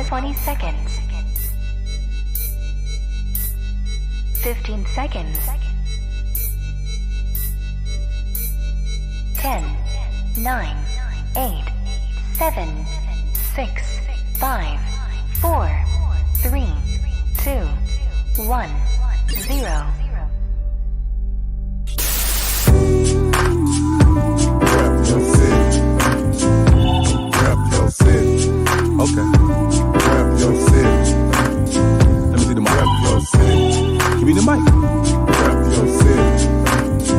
20 seconds. 15 seconds. 10, 9, 8, 7, 6, 5, 4, 3, 2, 1, 0. Okay. Rap your city. Let me see the mic. Rap your city. Give me the mic. Rap your city.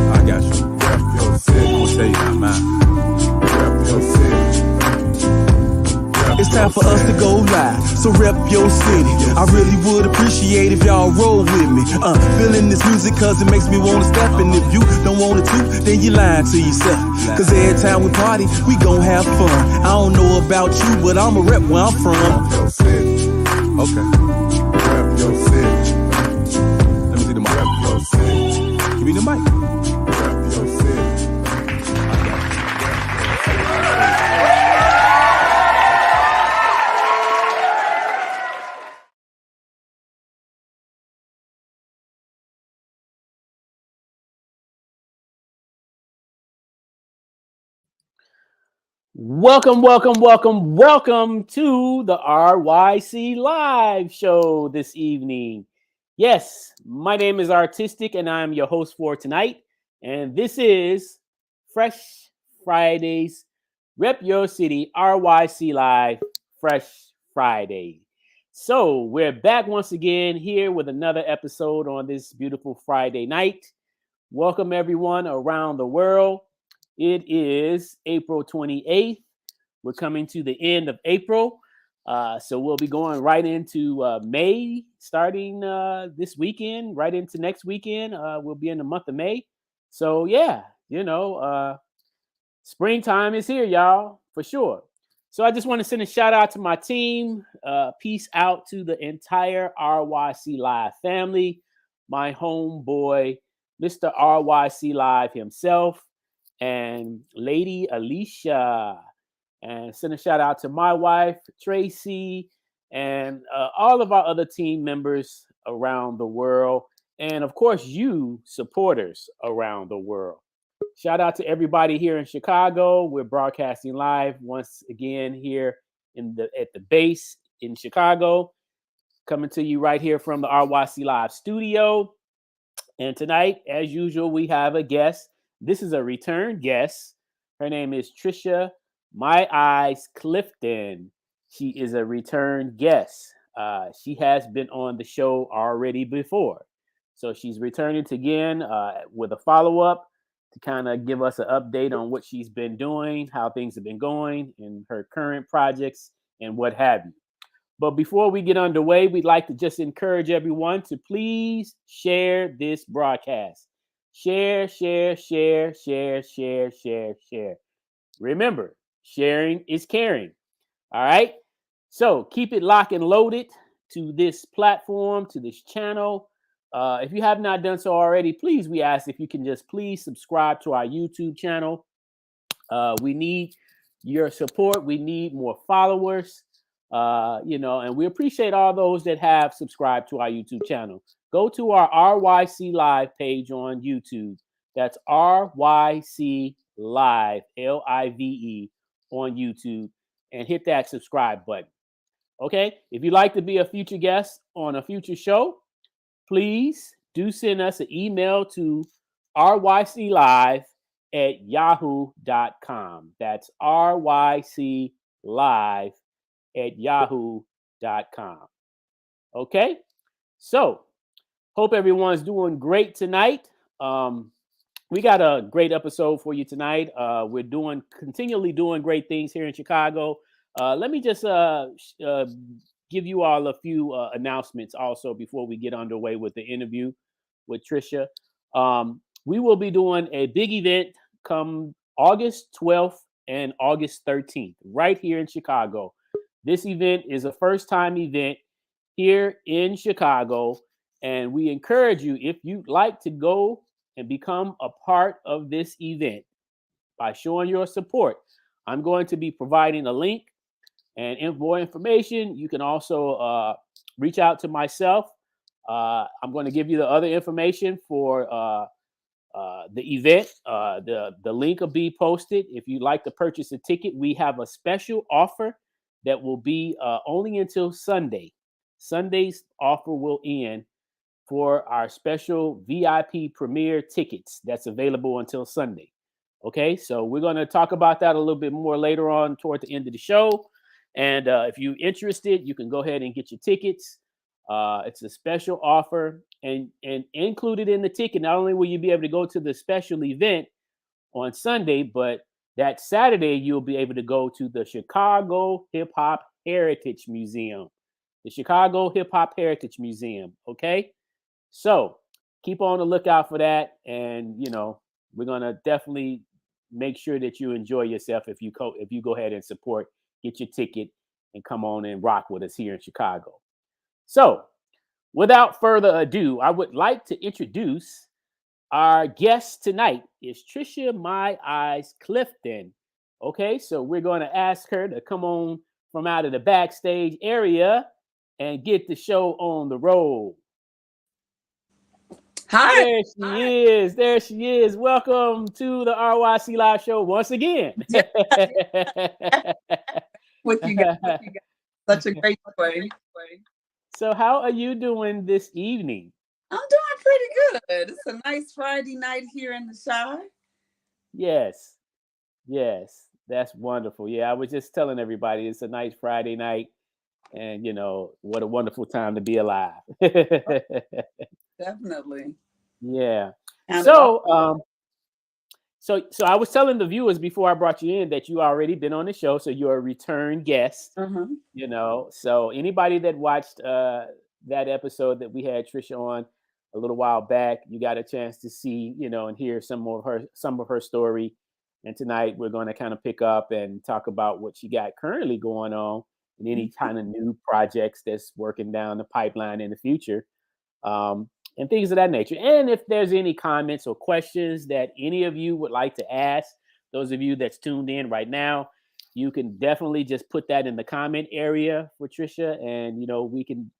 I got you. Rap your city. I'm gonna tell you about mine. Rap your city. It's time for us to go live, so rep your city. I really would appreciate if y'all roll with me. Feeling this music cause it makes me wanna step. And if you don't want it to, then you lying to yourself. Cause every time we party, we gon' have fun. I don't know about you, but I'ma rep where I'm from. Rap your city. Okay. Rap your city. Let me see the mic. Rap your city. Give me the mic. Rap your city. Welcome to the RYC Live Show this evening. Yes, my name is Artistic and I'm your host for tonight. And this is Fresh Fridays, Rep Your City, RYC Live, Fresh Friday. So we're back once again here with another episode on this beautiful Friday night. Welcome everyone around the world. It is April 28th. We're coming to the end of April. So we'll be going right into May, starting this weekend, right into next weekend. We'll be in the month of May. So yeah, springtime is here, y'all, for sure. So I just want to send a shout out to my team. Peace out to the entire RYC Live family. My homeboy, Mr. RYC Live himself, and Lady Alicia, and send a shout out to my wife Tracy, and all of our other team members around the world, and of course you supporters around the world. Shout out to everybody here in Chicago. We're broadcasting live once again here at the base in Chicago, coming to you right here from the RYC Live studio. And tonight, as usual, we have a guest. This is a return guest. Her name is Trisha My Eyes Clifton. She is a return guest. She has been on the show already before. So she's returning again with a follow-up to kind of give us an update on what she's been doing, how things have been going in her current projects, and what have you. But before we get underway, we'd like to just encourage everyone to please share this broadcast. Share. Remember, sharing is caring. All right? So keep it locked and loaded to this platform, to this channel. If you have not done so already, please, we ask if you can just please subscribe to our YouTube channel. We need your support. We need more followers. And we appreciate all those that have subscribed to our YouTube channel. Go to our RYC Live page on YouTube. That's RYC Live, Live, on YouTube, and hit that subscribe button. Okay? If you'd like to be a future guest on a future show, please do send us an email to ryclive@yahoo.com. That's ryclive@yahoo.com. Okay? So, hope everyone's doing great tonight. We got a great episode for you tonight. We're continually doing great things here in Chicago. Let me just give you all a few announcements also before we get underway with the interview with Trisha. We will be doing a big event come August 12th and August 13th right here in Chicago. This event is a first-time event here in Chicago, and we encourage you, if you'd like to go and become a part of this event by showing your support, I'm going to be providing a link And more information, you can also reach out to myself. I'm going to give you the other information for the event. The link will be posted. If you'd like to purchase a ticket, we have a special offer that will be only until Sunday. Sunday's offer will end for our special VIP premiere tickets that's available until Sunday. Okay, so we're going to talk about that a little bit more later on toward the end of the show. And if you're interested, you can go ahead and get your tickets. It's a special offer, and included in the ticket, not only will you be able to go to the special event on Sunday, but that Saturday you'll be able to go to the Chicago Hip Hop Heritage Museum. The Chicago Hip Hop Heritage Museum. Okay, so keep on the lookout for that, and we're gonna definitely make sure that you enjoy yourself if you go ahead and support, get your ticket, and come on and rock with us here in Chicago. So, without further ado, I would like to introduce our guest tonight. Is Trisha "My Eyes" Clifton. Okay, so we're going to ask her to come on from out of the backstage area and get the show on the road. Hi. There she is. There she is. Welcome to the RYC Live Show once again. What you got? Such a great way. So how are you doing this evening? I'm doing pretty good. It's a nice Friday night here in the Chi. Yes. That's wonderful. Yeah, I was just telling everybody it's a nice Friday night, and what a wonderful time to be alive. Definitely. Yeah. And So I was telling the viewers before I brought you in that you already been on the show, so you're a return guest. So anybody that watched that episode that we had Trisha on a little while back, you got a chance to see, and hear some of her story. And tonight we're going to kind of pick up and talk about what she got currently going on and any kind of new projects that's working down the pipeline in the future. And things of that nature. And if there's any comments or questions that any of you would like to ask, those of you that's tuned in right now, you can definitely just put that in the comment area for Trisha, and we can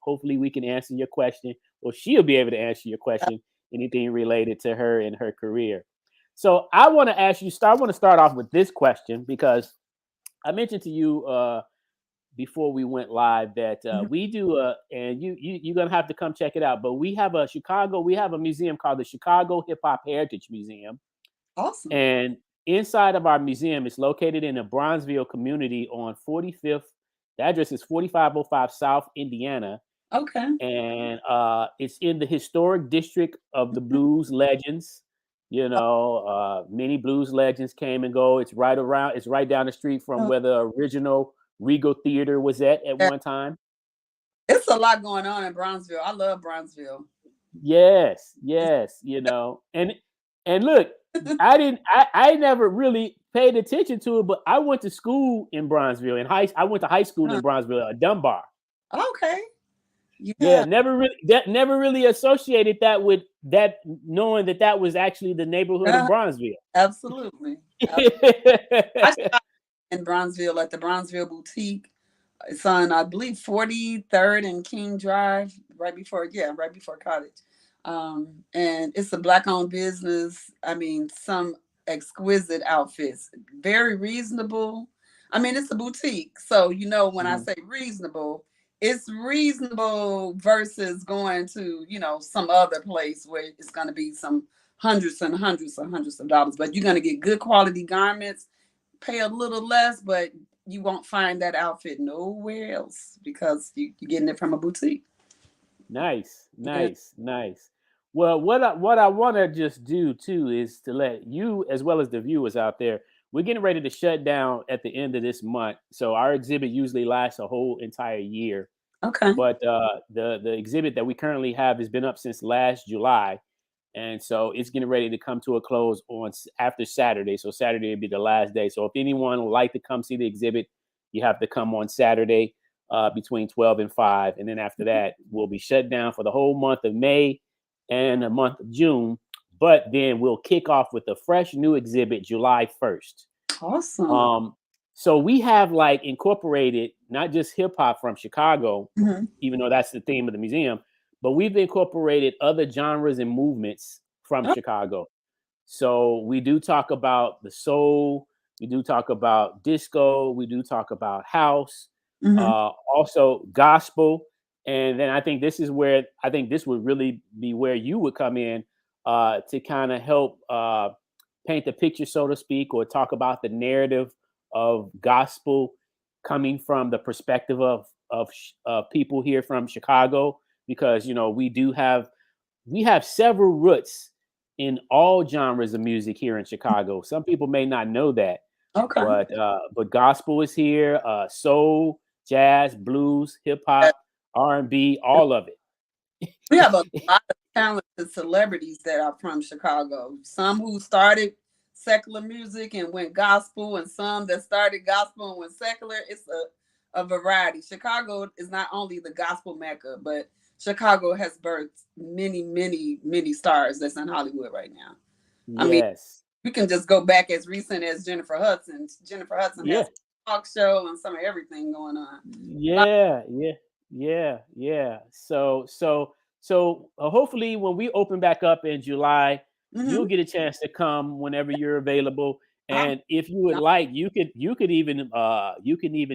hopefully we can answer your question, or she'll be able to answer your question, anything related to her and her career. So I want to ask you. I want to start off with this question because I mentioned to you before we went live that we do and you're gonna have to come check it out. But we have a museum called the Chicago Hip Hop Heritage Museum. Awesome. And inside of our museum, it's located in the Bronzeville community on 45th. The address is 4505 South Indiana. Okay. And it's in the historic district of the blues legends. Many blues legends came and go. It's right down the street from where the original Regal Theater was at one time. It's a lot going on in Bronzeville. I love Bronzeville. Yes. And look, I never really paid attention to it, but I went to school in Bronzeville. I went to high school in Bronzeville at Dunbar. Okay. Yeah, never really associated that with that, knowing that was actually the neighborhood of Bronzeville. Absolutely. I shot in Bronzeville at the Bronzeville Boutique. It's on, I believe, 43rd and King Drive, right before Cottage. And it's a Black-owned business. I mean, some exquisite outfits, very reasonable. I mean, it's a boutique, so when I say reasonable, it's reasonable versus going to some other place where it's going to be some hundreds and hundreds and hundreds of dollars. But you're going to get good quality garments, pay a little less, but you won't find that outfit nowhere else because you're getting it from a boutique. Nice. Well, what I want to just do too is to let you, as well as the viewers out there, we're getting ready to shut down at the end of this month. So our exhibit usually lasts a whole entire year. Okay. But the exhibit that we currently have has been up since last July. And so it's getting ready to come to a close after Saturday. So Saturday will be the last day. So if anyone would like to come see the exhibit, you have to come on Saturday between 12 and 5. And then after that, we'll be shut down for the whole month of May and the month of June. But then we'll kick off with a fresh new exhibit July 1st. Awesome. So we have like incorporated not just hip hop from Chicago, even though that's the theme of the museum, but we've incorporated other genres and movements from Oh, Chicago. So we do talk about the soul, we do talk about disco, we do talk about house, also gospel, and then I think this is where I think this would really be where you would come in to kind of help paint the picture, so to speak, or talk about the narrative of gospel coming from the perspective of people here from Chicago, because you know we have several roots in all genres of music here in Chicago. Some people may not know that, okay. but gospel is here, soul, jazz, blues, hip hop, R&B, all of it. We have a lot of talented celebrities that are from Chicago. Some who started secular music and went gospel, and some that started gospel and went secular. It's a variety. Chicago is not only the gospel mecca, but Chicago has birthed many, many, many stars that's in Hollywood right now. I mean, Yes. we can just go back as recent as Jennifer Hudson. Jennifer Hudson Yeah. has a talk show and some of everything going on. Yeah. So hopefully when we open back up in July, you'll get a chance to come whenever you're available. And if you would like, you could even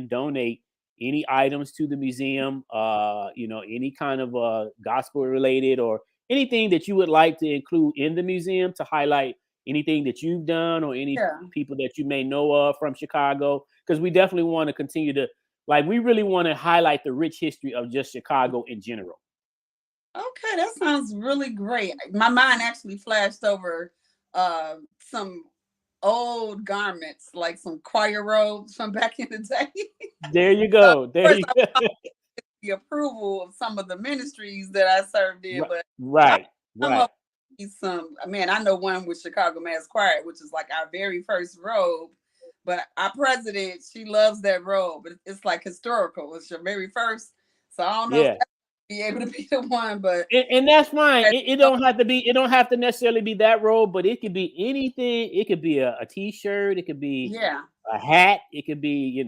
donate any items to the museum, any kind of gospel related or anything that you would like to include in the museum to highlight anything that you've done or any people that you may know of from Chicago, because we definitely want to continue to, like, we really want to highlight the rich history of just Chicago in general. Okay, that sounds really great. My mind actually flashed over some old garments, like some choir robes from back in the day. There you go. There you go. The approval of some of the ministries that I served in, but right. I know one with Chicago Mass Choir, which is like our very first robe. But our president, she loves that robe. It's like historical. It's your very first. So I don't know if that be able to be the one, but and that's fine. It don't have to be. It don't have to necessarily be that robe, but it could be anything. It could be a t-shirt. It could be a hat. It could be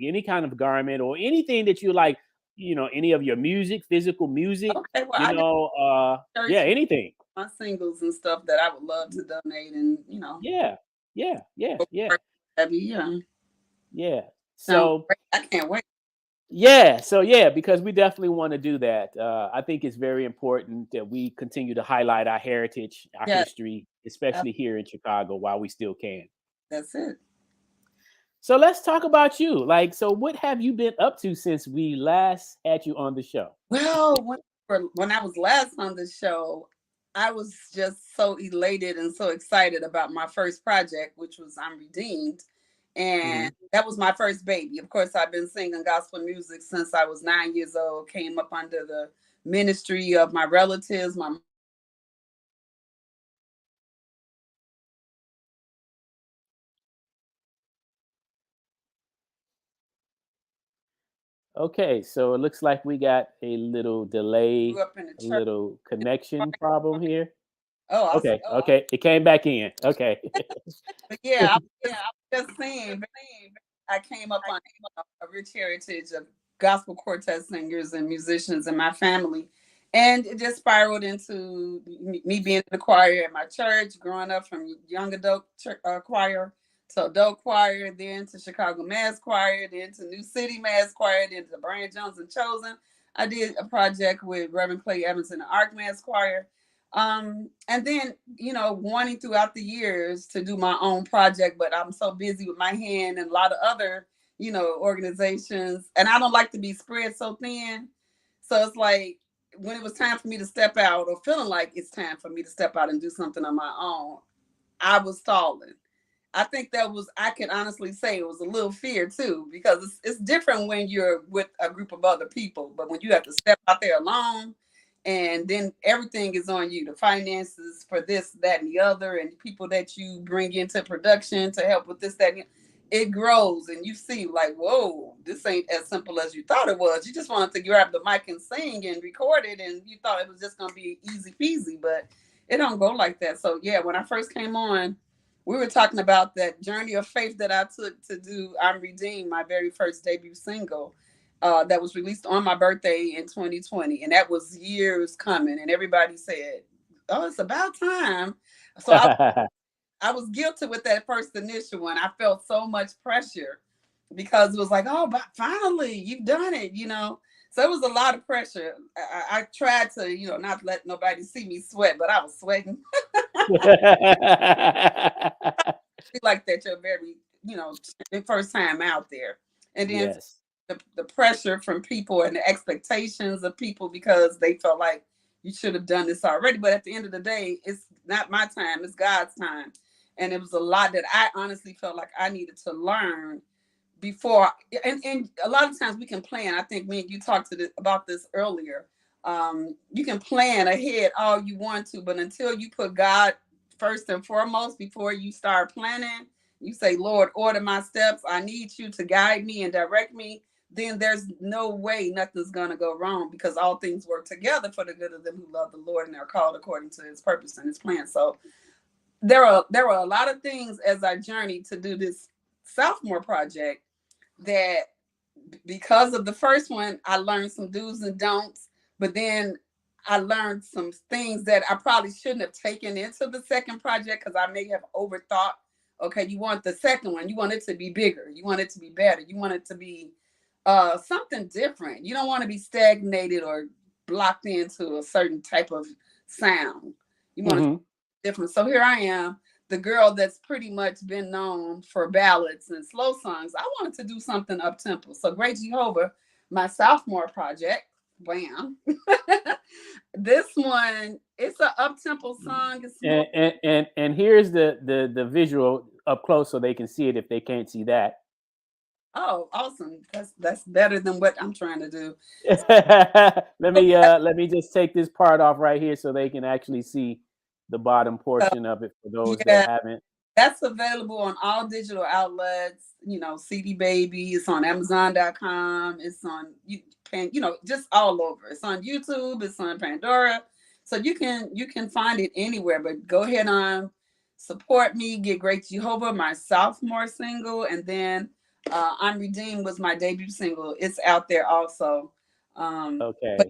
any kind of garment or anything that you like. Any of your music, physical music. Okay, well, anything. My singles and stuff that I would love to donate, and Yeah. So I can't wait. Because we definitely want to do that. I think it's very important that we continue to highlight our heritage, our history, especially here in Chicago while we still can. That's it. So let's talk about you. So what have you been up to since we last had you on the show? Well, when I was last on the show, I was just so elated and so excited about my first project, which was I'm Redeemed. And that was my first baby. Of course, I've been singing gospel music since I was 9 years old, came up under the ministry of my relatives, Okay, so it looks like we got a little delay, a little connection problem here. Okay. It came back in. Okay. But I'm just saying, I came up on a rich heritage of gospel quartet singers and musicians in my family. And it just spiraled into me being in the choir at my church, growing up from young adult choir to adult choir, then to Chicago Mass Choir, then to New City Mass Choir, then to Brian Jones and Chosen. I did a project with Reverend Clay Evans and the Ark Mass Choir. And then, wanting throughout the years to do my own project, but I'm so busy with my hand and a lot of other, organizations. And I don't like to be spread so thin. So it's like when it was time for me to step out, or feeling like it's time for me to step out and do something on my own, I was stalling. I think I can honestly say it was a little fear too, because it's different when you're with a group of other people, but when you have to step out there alone, and then everything is on you, the finances for this, that, and the other, and people that you bring into production to help with this, that, and it grows, and you see like, whoa, this ain't as simple as you thought it was. You just wanted to grab the mic and sing and record it, and you thought it was just going to be easy peasy, but it don't go like that. So when I first came on we were talking about that journey of faith that I took to do I'm Redeemed, my very first debut single. That was released on my birthday in 2020, and that was years coming. And everybody said, "Oh, it's about time." So I was guilty with that first initial one. I felt so much pressure because it was like, "Oh, but finally, you've done it," you know. So it was a lot of pressure. I tried to, you know, not let nobody see me sweat, but I was sweating. Like that, your very, you know, first time out there, and then Yes. the pressure from people and the expectations of people because they felt like you should have done this already. But at the end of the day, it's not my time, it's God's time. And it was a lot that I honestly felt like I needed to learn before. And a lot of times we can plan. I think me and you talked about this earlier. You can plan ahead all you want to, but until you put God first and foremost before you start planning, you say, Lord, order my steps. I need you to guide me and direct me. Then there's no way nothing's going to go wrong because all things work together for the good of them who love the Lord and are called according to his purpose and his plan. So there were a lot of things as I journeyed to do this sophomore project that because of the first one, I learned some do's and don'ts, but then I learned some things that I probably shouldn't have taken into the second project because I may have overthought. Okay, you want the second one, you want it to be bigger, you want it to be better, you want it to be something different. You don't want to be stagnated or blocked into a certain type of sound. You want to be different. So here I am, the girl that's pretty much been known for ballads and slow songs. I wanted to do something up tempo. So Great Jehovah, my sophomore project, bam. This one, it's an up tempo song. And here's the visual up close so they can see it if they can't see that. Oh, awesome. That's better than what I'm trying to do. Let me just take this part off right here so they can actually see the bottom portion of it for those that haven't. That's available on all digital outlets, you know, CD Baby, it's on Amazon.com, it's on, you know, just all over. It's on YouTube, it's on Pandora. So you can find it anywhere, but go ahead on, support me, get Great Jehovah, my sophomore single, and then I'm Redeemed was my debut single. It's out there also. Okay. But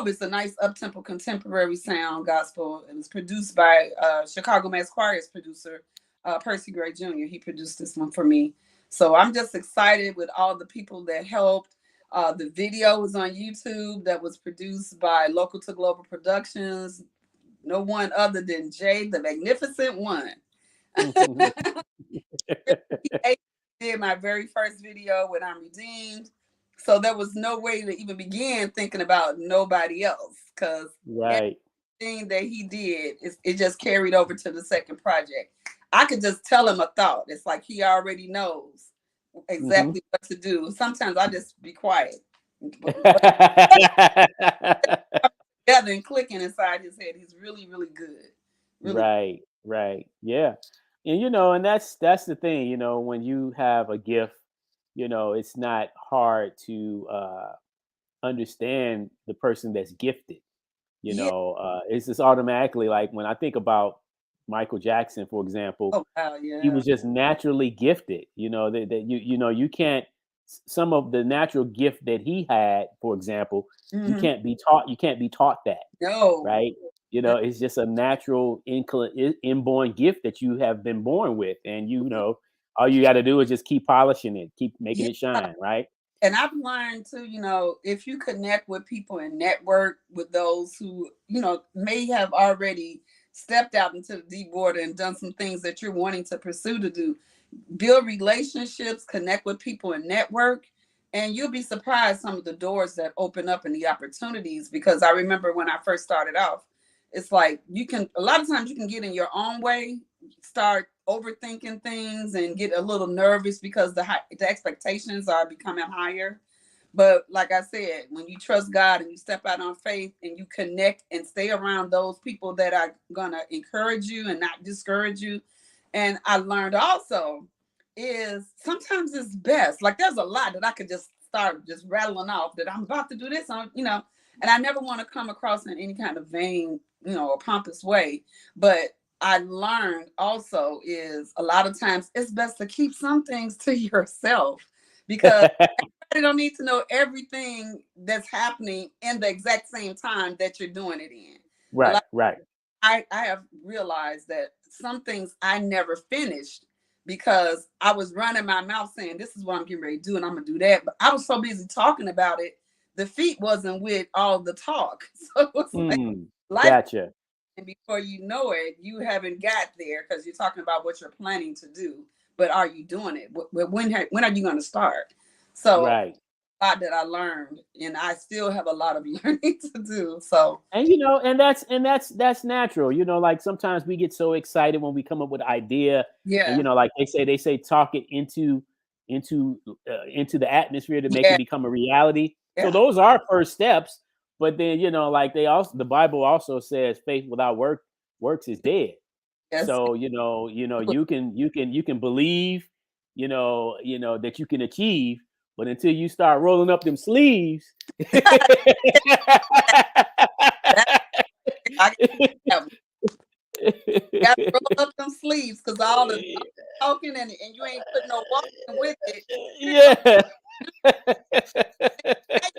it's a nice up-tempo contemporary sound gospel. It was produced by Chicago Mass Choir's producer, Percy Gray Jr. He produced this one for me. So I'm just excited with all the people that helped. The video was on YouTube that was produced by Local to Global Productions. No one other than Jay, the Magnificent One. He did my very first video when I'm Redeemed. So there was no way to even begin thinking about nobody else because everything that he did, it just carried over to the second project. I could just tell him a thought. It's like he already knows exactly what to do. Sometimes I just be quiet. Together and clicking inside his head. He's really, really good. Really. Right. Yeah. And, you know, and that's the thing, you know, when you have a gift, you know, it's not hard to understand the person that's gifted. You know, it's just automatically like when I think about Michael Jackson, for example, he was just naturally gifted. You know, that you can't, some of the natural gift that he had, for example, you can't be taught that. No. Right. You know, it's just a natural inborn gift that you have been born with. And, you know, all you got to do is just keep polishing it, keep making it shine. Right. And I've learned too, you know, if you connect with people and network with those who, you know, may have already stepped out into the deep water and done some things that you're wanting to pursue to do, build relationships, connect with people and network. And you'll be surprised some of the doors that open up and the opportunities. Because I remember when I first started off, it's like a lot of times you can get in your own way, start overthinking things and get a little nervous because the expectations are becoming higher. But like I said, when you trust God and you step out on faith and you connect and stay around those people that are going to encourage you and not discourage you. And I learned also is sometimes it's best. Like there's a lot that I could just start just rattling off that I'm about to do this on, you know, and I never want to come across in any kind of vain, you know, or pompous way. But I learned also is a lot of times it's best to keep some things to yourself, because you don't need to know everything that's happening in the exact same time that you're doing it in. Right, right. I have realized that some things I never finished because I was running my mouth saying, this is what I'm getting ready to do and I'm going to do that. But I was so busy talking about it, the feet wasn't with all the talk. So it was like, life, gotcha. and before you know it, you haven't got there because you're talking about what you're planning to do. But are you doing it? When are you going to start? So right. a lot that I learned, and I still have a lot of learning to do. So, and that's natural. Like sometimes we get so excited when we come up with an idea, yeah, and like they say talk it into the atmosphere to make it become a reality. Yeah. So those are first steps. But then like the Bible also says faith without works is dead. Yes. So you can believe that you can achieve, but until you start rolling up them sleeves, you got to roll up them sleeves because all the talking and you ain't putting no walking with it. Yeah.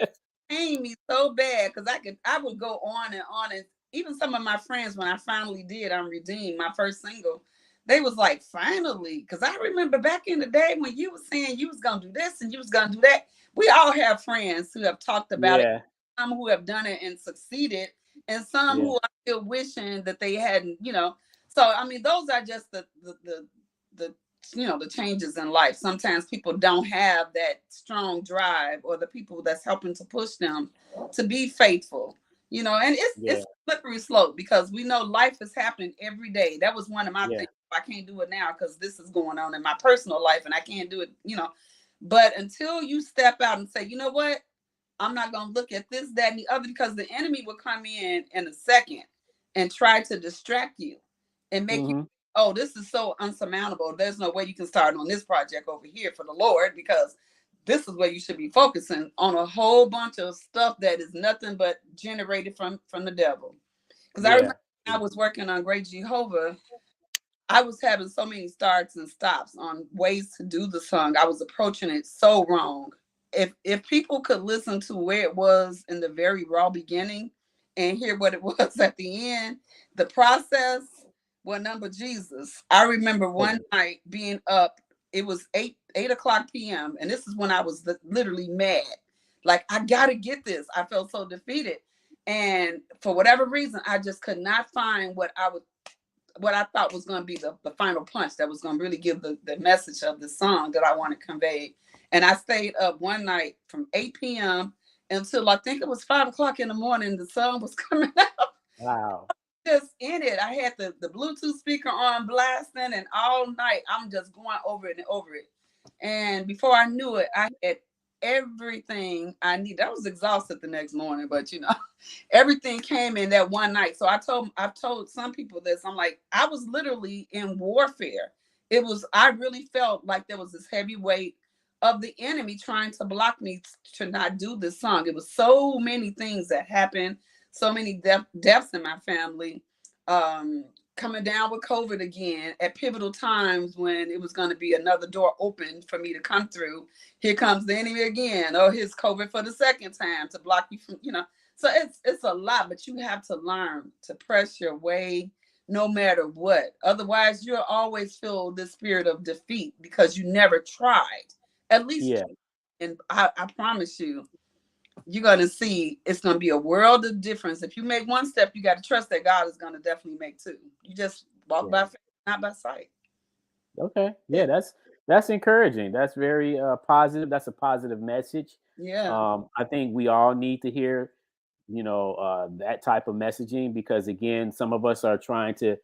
It pained me so bad because I would go on, and even some of my friends, when I finally did Unredeemed, my first single, they was like, finally, because I remember back in the day when you was saying you was gonna do this and you was gonna do that. We all have friends who have talked about it, some who have done it and succeeded, and some who are still wishing that they hadn't, So I mean, those are just the changes in life. Sometimes people don't have that strong drive, or the people that's helping to push them to be faithful. And it's a slippery slope because we know life is happening every day. That was one of my things. I can't do it now because this is going on in my personal life and I can't do it, But until you step out and say, you know what, I'm not going to look at this, that, and the other, because the enemy will come in a second and try to distract you and make you, oh, this is so unsurmountable. There's no way you can start on this project over here for the Lord, because this is where you should be focusing on a whole bunch of stuff that is nothing but generated from the devil. Because I remember when I was working on Great Jehovah, I was having so many starts and stops on ways to do the song. I was approaching it so wrong. If people could listen to where it was in the very raw beginning and hear what it was at the end, the process, well, number Jesus. I remember one night being up. It was 8 o'clock p.m. And this is when I was literally mad. Like, I got to get this. I felt so defeated. And for whatever reason, I just could not find what I thought was going to be the final punch that was going to really give the message of the song that I want to convey. And I stayed up one night from 8 p.m. until I think it was 5 o'clock in the morning. The song was coming out. Wow. Just in it. I had the Bluetooth speaker on blasting, and all night I'm just going over it and over it. And before I knew it, I had everything I needed. I was exhausted the next morning, but everything came in that one night. So I've told some people this. I'm like, I was literally in warfare. I really felt like there was this heavy weight of the enemy trying to block me to not do this song. It was so many things that happened, so many deaths in my family, coming down with COVID again at pivotal times when it was going to be another door open for me to come through. Here comes the enemy again. Oh, here's COVID for the second time to block you from, So it's a lot, but you have to learn to press your way no matter what. Otherwise, you'll always feel the spirit of defeat because you never tried. At least, and I promise you, you're going to see it's going to be a world of difference. If you make one step, you got to trust that God is going to definitely make two. You just walk by faith, not by sight. Okay. Yeah, that's encouraging. That's very positive. That's a positive message. Yeah. I think we all need to hear, that type of messaging, because again, some of us are trying to,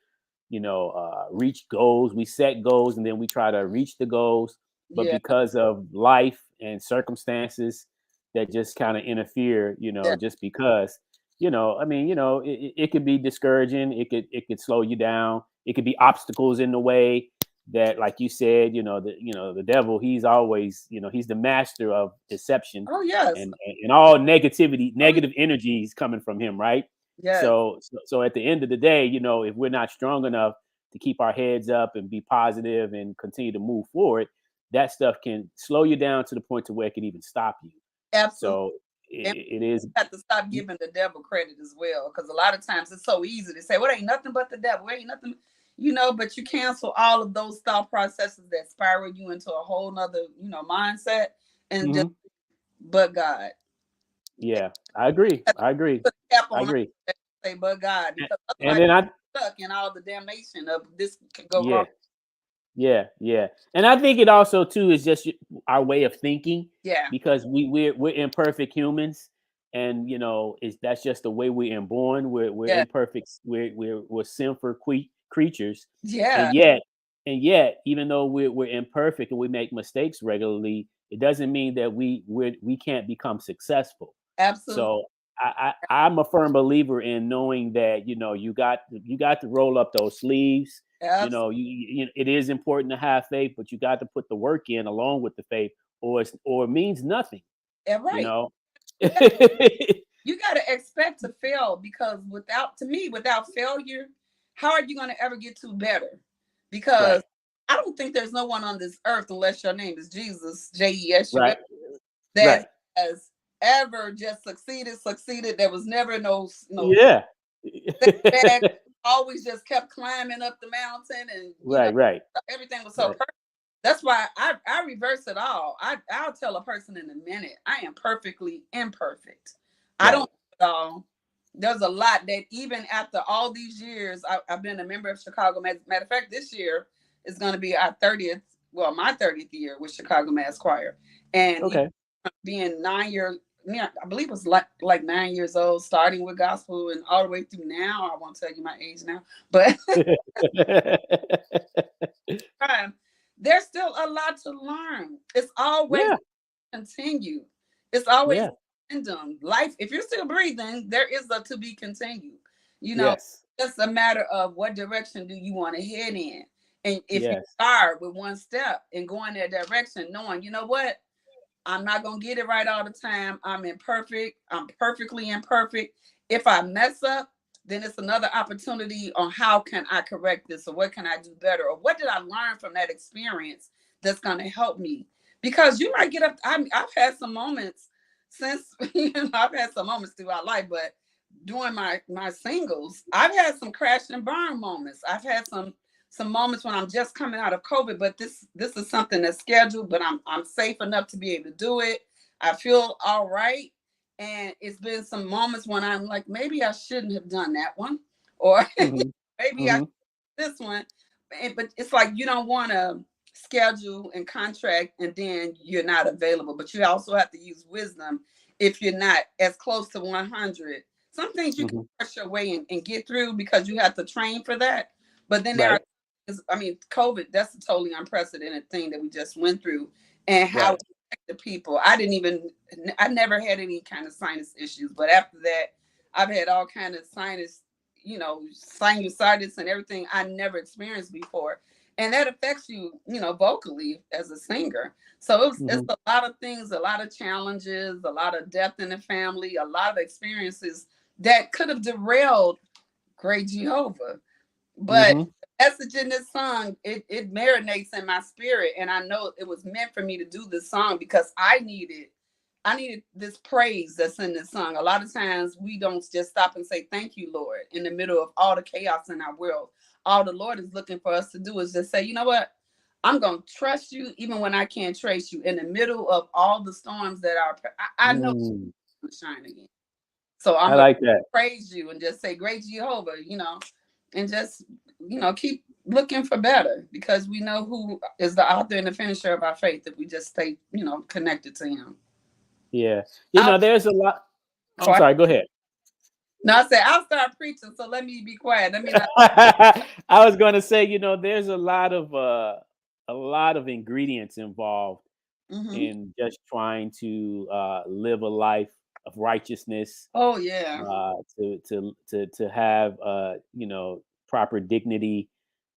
reach goals. We set goals and then we try to reach the goals, but because of life and circumstances that just kind of interfere, just because, it could be discouraging. It could slow you down. It could be obstacles in the way that, like you said, the devil, he's always, he's the master of deception. Oh, yes. And all negative energy is coming from him, right? Yes. So at the end of the day, if we're not strong enough to keep our heads up and be positive and continue to move forward, that stuff can slow you down to the point to where it can even stop you. Absolutely. So it is. You have to stop giving the devil credit as well, because a lot of times it's so easy to say, well, ain't nothing but the devil, ain't nothing, but you cancel all of those thought processes that spiral you into a whole nother, mindset, and just, but God. Yeah, I agree. Put a cap on it and say, but God, because and then I'm stuck in all the damnation of this could go wrong. Yeah. And I think it also too is just our way of thinking. Yeah. Because we're imperfect humans, and that's just the way we're born. We're imperfect. We're sinful creatures. Yeah. And yet, even though we're imperfect and we make mistakes regularly, it doesn't mean that we can't become successful. Absolutely. So I'm a firm believer in knowing that you got to roll up those sleeves. Absolutely. It is important to have faith, but you got to put the work in along with the faith, or it means nothing. Yeah, right. You got to expect to fail, because without failure, how are you going to ever get to better? Because I don't think there's no one on this earth, unless your name is Jesus, JESU, that has ever just succeeded. There was never no setback. Always just kept climbing up the mountain, and everything was so perfect. That's why I reverse it all. I'll tell a person in a minute, I am perfectly imperfect. I don't know it all. There's a lot that even after all these years, I've been a member of Chicago Mass. Matter of fact, this year is going to be my 30th year with Chicago Mass Choir. And being 9 years, I believe it was like 9 years old, starting with gospel and all the way through now. I won't tell you my age now, but there's still a lot to learn. It's always continue. It's always life. If you're still breathing, there is a to be continued. It's a matter of what direction do you want to head in. And if you start with one step and go in that direction, knowing, you know what, I'm not going to get it right all the time. I'm imperfect. I'm perfectly imperfect. If I mess up, then it's another opportunity on how can I correct this, or what can I do better, or what did I learn from that experience that's going to help me? Because you might get up. I've had some moments I've had some moments throughout life, but during my singles, I've had some crash and burn moments. I've had some moments when I'm just coming out of COVID, but this is something that's scheduled, but I'm safe enough to be able to do it. I feel all right. And it's been some moments when I'm like, maybe I shouldn't have done that one, or maybe I this one. But it's like, you don't want to schedule and contract and then you're not available, but you also have to use wisdom if you're not as close to 100. Some things you can push your way and get through because you have to train for that. But then there are, COVID, that's a totally unprecedented thing that we just went through, and how it affected people. I never had any kind of sinus issues, but after that, I've had all kind of sinus, sinusitis and everything I never experienced before. And that affects you, vocally as a singer. So it's a lot of things, a lot of challenges, a lot of death in the family, a lot of experiences that could have derailed Great Jehovah. But the message in this song, it marinates in my spirit. And I know it was meant for me to do this song because I needed this praise that's in this song. A lot of times we don't just stop and say, thank you, Lord, in the middle of all the chaos in our world. All the Lord is looking for us to do is just say, you know what? I'm going to trust you even when I can't trace you. In the middle of all the storms that are, I know you're going to shine again. So I'm going to praise you and just say, great Jehovah, and just, keep looking for better, because we know who is the author and the finisher of our faith if we just stay, connected to him. Yeah. There's a lot. I'm sorry, go ahead. No, I said I'll start preaching, so let me be quiet. I was going to say, there's a lot of ingredients involved in just trying to live a life of righteousness. Oh yeah. To have proper dignity,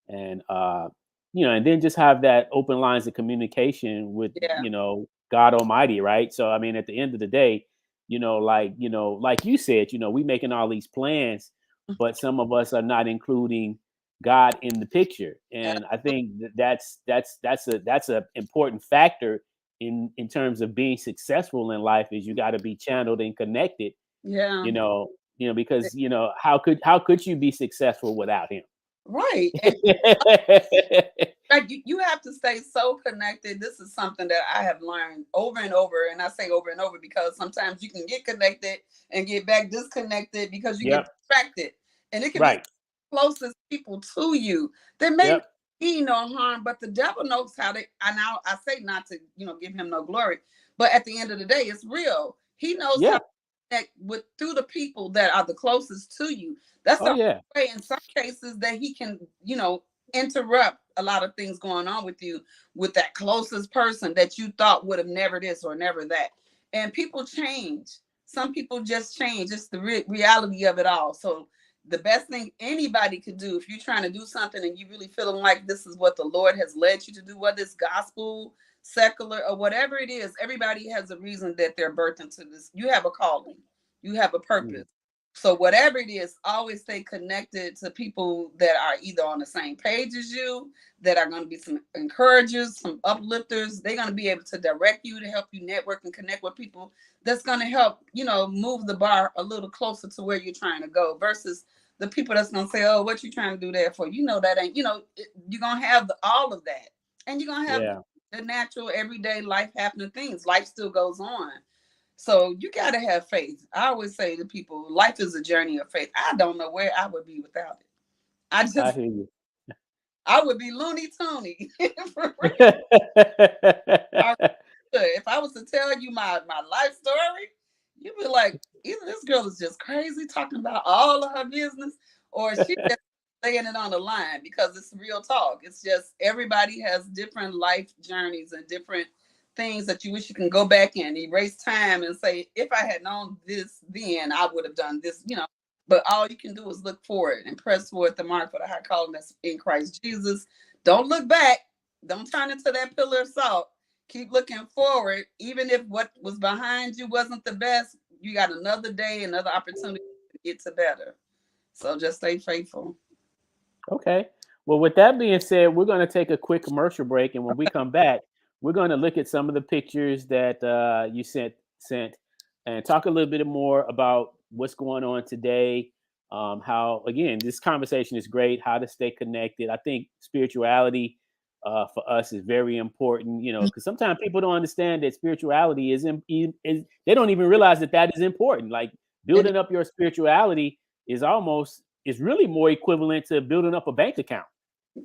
and and then just have that open lines of communication with God Almighty, right? So I mean, at the end of the day, like you said, we making all these plans, but some of us are not including God in the picture. And I think that's a important factor in terms of being successful in life, is you got to be channeled and connected. Yeah. Because how could you be successful without him? Right. Like you have to stay so connected. This is something that I have learned over and over. And I say over and over because sometimes you can get connected and get back disconnected because you get distracted. And it can be closest people to you. They may be no harm, but the devil knows how to. I say not to, give him no glory. But at the end of the day, it's real. He knows how to connect through the people that are the closest to you. That's the way in some cases that he can, interrupt a lot of things going on with you, with that closest person that you thought would have never this or never that. And people change. Some people just change. It's the reality of it all. So the best thing anybody could do, if you're trying to do something and you really feeling like this is what the Lord has led you to do, whether it's gospel, secular, or whatever it is, everybody has a reason that they're birthed into this. You have a calling. You have a purpose. So whatever it is, always stay connected to people that are either on the same page as you, that are going to be some encouragers, some uplifters. They're going to be able to direct you, to help you network and connect with people that's going to help, move the bar a little closer to where you're trying to go, versus the people that's going to say, oh, what you trying to do that for? That ain't, you're going to have all of that. And you're going to have the natural everyday life happening things. Life still goes on. So you got to have faith. I always say to people, life is a journey of faith. I don't know where I would be without it. I hear you. I would be loony toony. If I was to tell you my life story, you'd be like, either this girl is just crazy talking about all of her business, or she just laying it on the line, because it's real talk. It's just everybody has different life journeys and different things that you wish you can go back and erase time and say, if I had known this then, I would have done this, But all you can do is look forward and press forward the mark for the high calling that's in Christ Jesus. Don't look back. Don't turn into that pillar of salt. Keep looking forward. Even if what was behind you wasn't the best, you got another day, another opportunity to get to better. So just stay faithful. Okay. Well, with that being said, we're going to take a quick commercial break. And when we come back, we're going to look at some of the pictures that you sent and talk a little bit more about what's going on today. How, again, this conversation is great, how to stay connected. I think spirituality for us is very important, because sometimes people don't understand that spirituality is they don't even realize that is important. Like building up your spirituality is really more equivalent to building up a bank account.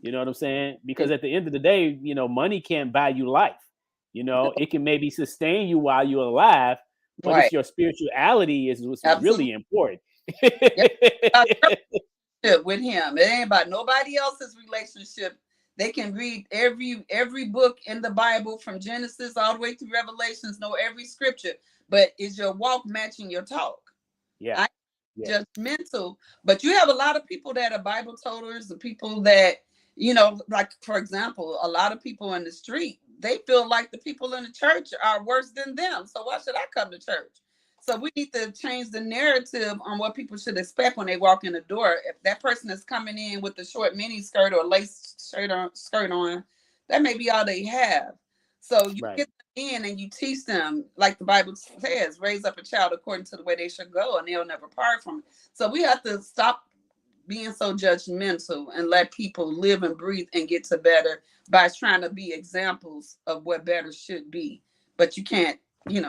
You know what I'm saying? Because at the end of the day, money can't buy you life. It can maybe sustain you while you're alive, but it's your spirituality is what's really important. With him, it ain't about nobody else's relationship. They can read every book in the Bible from Genesis all the way through Revelations, know every scripture, but is your walk matching your talk? Judgmental. But you have a lot of people that are Bible toters, the people that, like, for example, a lot of people in the street, they feel like the people in the church are worse than them. So why should I come to church? So we need to change the narrative on what people should expect when they walk in the door. If that person is coming in with a short mini skirt or lace skirt on, that may be all they have. So you get them in and you teach them, like the Bible says, raise up a child according to the way they should go, and they'll never part from it. So we have to stop being so judgmental and let people live and breathe and get to better by trying to be examples of what better should be. But you can't,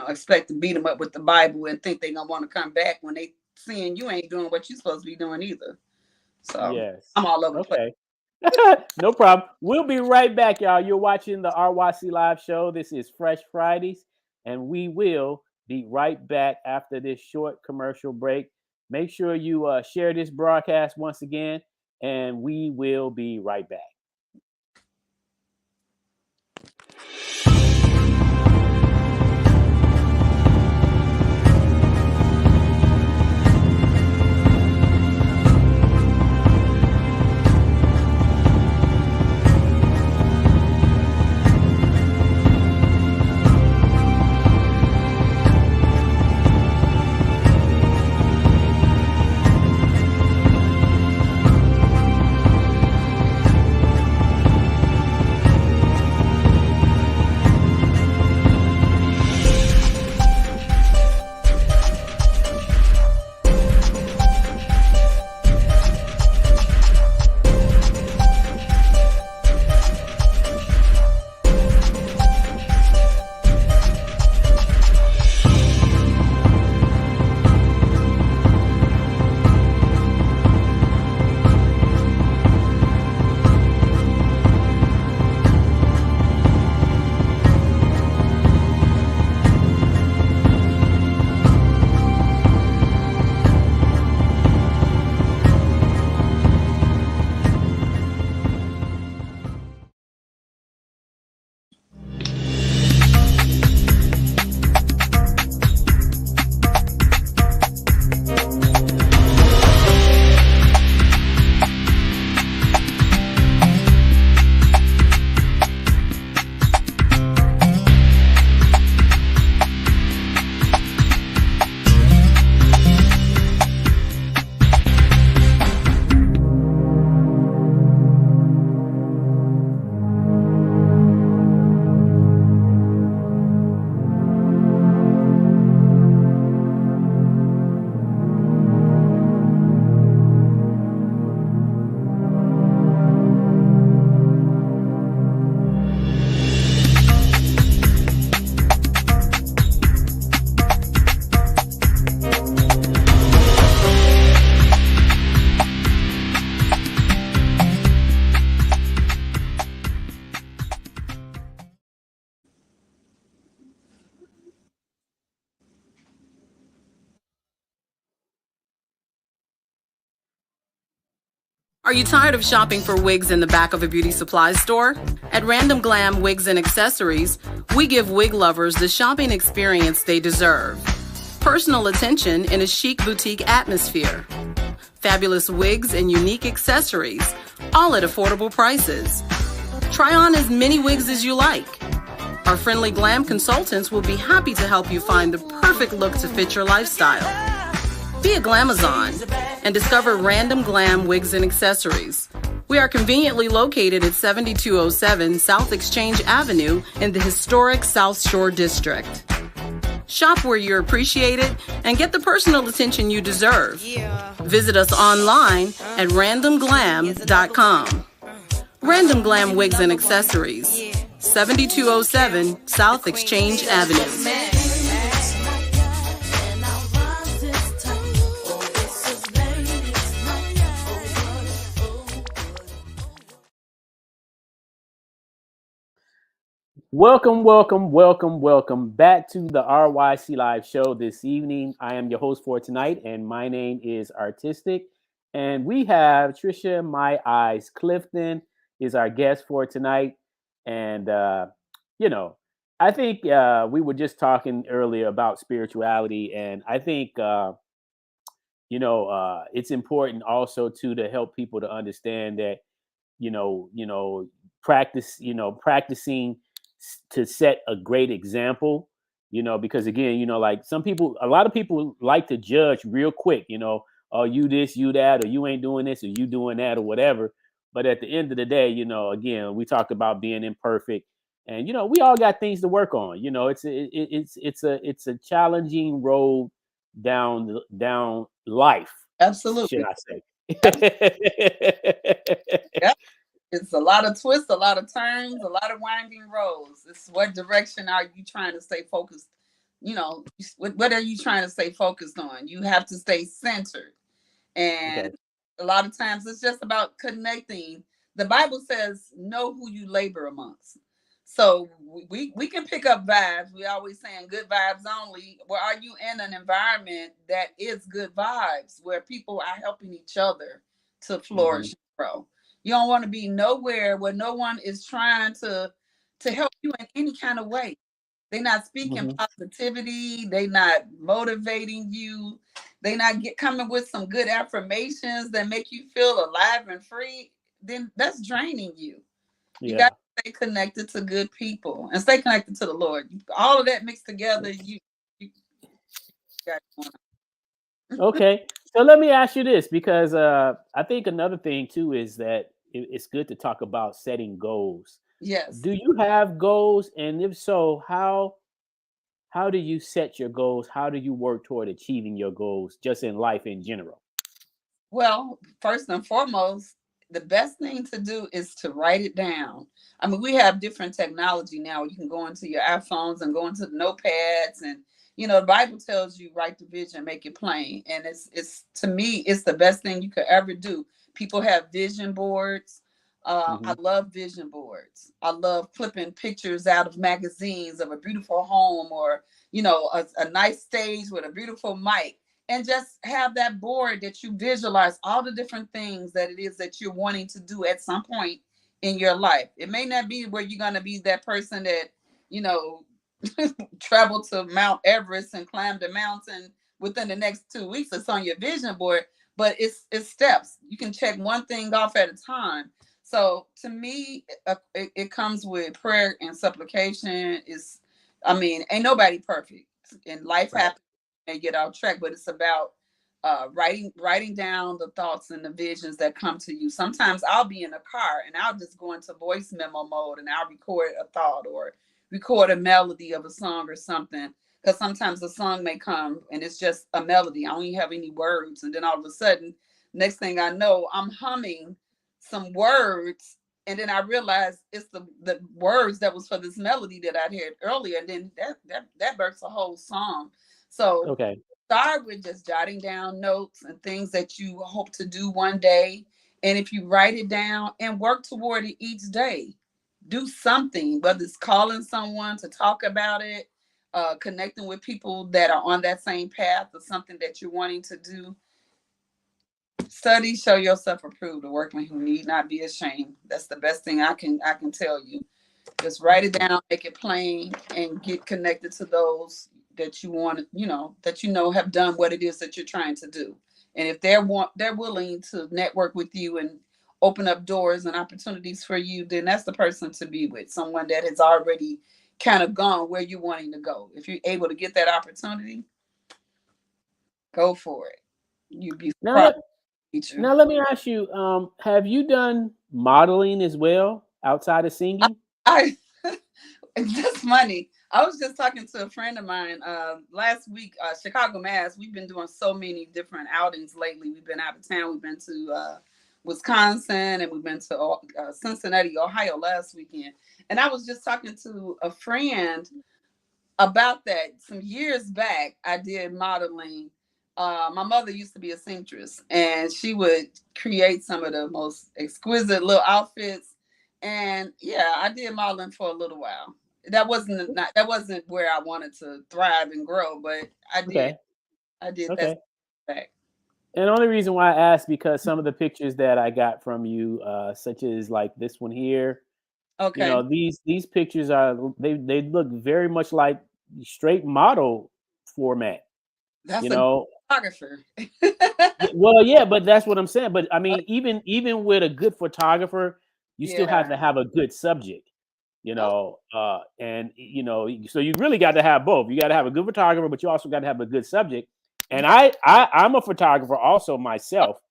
expect to beat them up with the Bible and think they're going to want to come back when they seeing you ain't doing what you're supposed to be doing either. So I'm all over the place. No problem. We'll be right back, y'all. You're watching the RYC Live Show. This is Fresh Fridays, and we will be right back after this short commercial break. Make sure you share this broadcast once again, and we will be right back. Are you tired of shopping for wigs in the back of a beauty supply store? At Random Glam Wigs and Accessories, we give wig lovers the shopping experience they deserve. Personal attention in a chic boutique atmosphere. Fabulous wigs and unique accessories, all at affordable prices. Try on as many wigs as you like. Our friendly glam consultants will be happy to help you find the perfect look to fit your lifestyle. Be a glamazon and discover Random Glam Wigs and Accessories. We are conveniently located at 7207 South Exchange Avenue in the historic South Shore District. Shop where you're appreciated and get the personal attention you deserve. Visit us online at randomglam.com. Random Glam Wigs and Accessories, 7207 South Exchange Avenue. Welcome back to the RYC Live Show this evening. I am your host for tonight, and my name is Artistic. And we have Trisha My Eyes Clifton is our guest for tonight. And, I think we were just talking earlier about spirituality, and I think, it's important also to help people to understand that, practicing to set a great example, because again, like a lot of people like to judge real quick, oh, you this, you that, or you ain't doing this, or you doing that, or whatever. But at the end of the day, again, we talked about being imperfect, and we all got things to work on. It's a challenging road down life. Absolutely. Should I say? Yeah. It's a lot of twists, a lot of turns, a lot of winding roads. It's what direction are you trying to stay focused? What are you trying to stay focused on? You have to stay centered. And a lot of times it's just about connecting. The Bible says, know who you labor amongst. So we can pick up vibes. We always saying good vibes only. Well, are you in an environment that is good vibes, where people are helping each other to flourish and grow? You don't want to be nowhere where no one is trying to help you in any kind of way. They're not speaking positivity. They're not motivating you. They're not coming with some good affirmations that make you feel alive and free. Then that's draining you. You got to stay connected to good people and stay connected to the Lord. All of that mixed together, you got going on. Okay. So let me ask you this, because I think another thing too is that it's good to talk about setting goals. Yes. Do you have goals? And if so, how do you set your goals? How do you work toward achieving your goals just in life in general? Well, first and foremost, the best thing to do is to write it down. I mean, we have different technology now. You can go into your iPhones and go into the notepads, and the Bible tells you write the vision, make it plain. And it's to me, it's the best thing you could ever do. People have vision boards. I love vision boards. I love clipping pictures out of magazines of a beautiful home, or a nice stage with a beautiful mic, and just have that board that you visualize all the different things that it is that you're wanting to do at some point in your life. It may not be where you're going to be that person that travel to Mount Everest and climb the mountain within the next 2 weeks. It's on your vision board, but it's steps. You can check one thing off at a time. So to me, it comes with prayer and supplication. Ain't nobody perfect, and life happens and get off track, but it's about writing down the thoughts and the visions that come to you. Sometimes I'll be in a car and I'll just go into voice memo mode and I'll record a thought or record a melody of a song or something. Because sometimes a song may come and it's just a melody. I don't even have any words. And then all of a sudden, next thing I know, I'm humming some words. And then I realized it's the words that was for this melody that I'd heard earlier. And then that births a whole song. So start with just jotting down notes and things that you hope to do one day. And if you write it down and work toward it each day, do something, whether it's calling someone to talk about it, connecting with people that are on that same path or something that you're wanting to do. Study, show yourself approved. A workman who need not be ashamed. That's the best thing I can tell you. Just write it down, make it plain, and get connected to those that you want, that have done what it is that you're trying to do. And if they're willing to network with you and open up doors and opportunities for you, then that's the person to be with. Someone that has already kind of gone where you're wanting to go. If you're able to get that opportunity, go for it. You'd be surprised. Now let me ask you, have you done modeling as well outside of singing? That's funny. I was just talking to a friend of mine last week, Chicago, Mass. We've been doing so many different outings lately. We've been out of town. We've been to Wisconsin, and we've been to Cincinnati, Ohio last weekend. And I was just talking to a friend about that. Some years back, I did modeling. My mother used to be a seamstress, and she would create some of the most exquisite little outfits. And yeah, I did modeling for a little while. That wasn't where I wanted to thrive and grow, but I did. Okay. I did Okay. that. And the only reason why I asked, because some of the pictures that I got from you, such as like this one here, Okay. These pictures they look very much like straight model format. That's a photographer. Well, yeah, but that's what I'm saying. But I mean, even with a good photographer, you still have to have a good subject, and so you really got to have both. You got to have a good photographer, but you also got to have a good subject. And I'm a photographer also myself,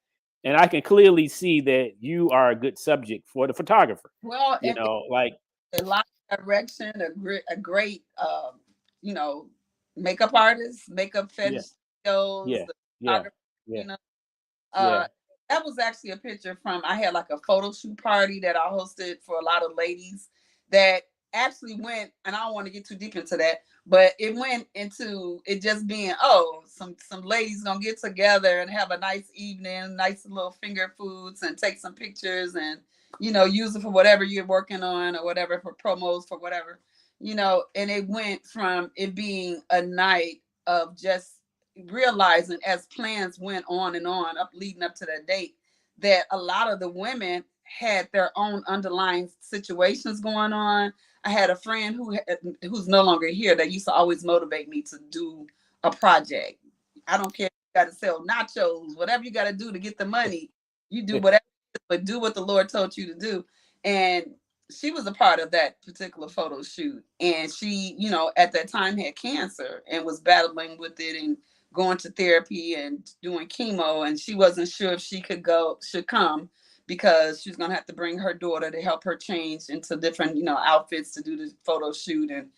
and I can clearly see that you are a good subject for the photographer. Well, like a lot of direction, a great makeup artist, makeup fetish shows. That was actually a picture from, I had like a photo shoot party that I hosted for a lot of ladies that actually went, and I don't want to get too deep into that, but it went into it just being, some ladies gonna get together and have a nice evening, nice little finger foods, and take some pictures and, use it for whatever you're working on or whatever, for promos, for whatever, and it went from it being a night of just realizing, as plans went on and on leading up to that date, that a lot of the women had their own underlying situations going on. I had a friend who's no longer here that used to always motivate me to do a project. I don't care if you got to sell nachos, whatever you got to do to get the money, you do whatever, but do what the Lord told you to do. And she was a part of that particular photo shoot. And she, at that time had cancer and was battling with it and going to therapy and doing chemo. And she wasn't sure if she should come, because she's going to have to bring her daughter to help her change into different, outfits to do the photo shoot. And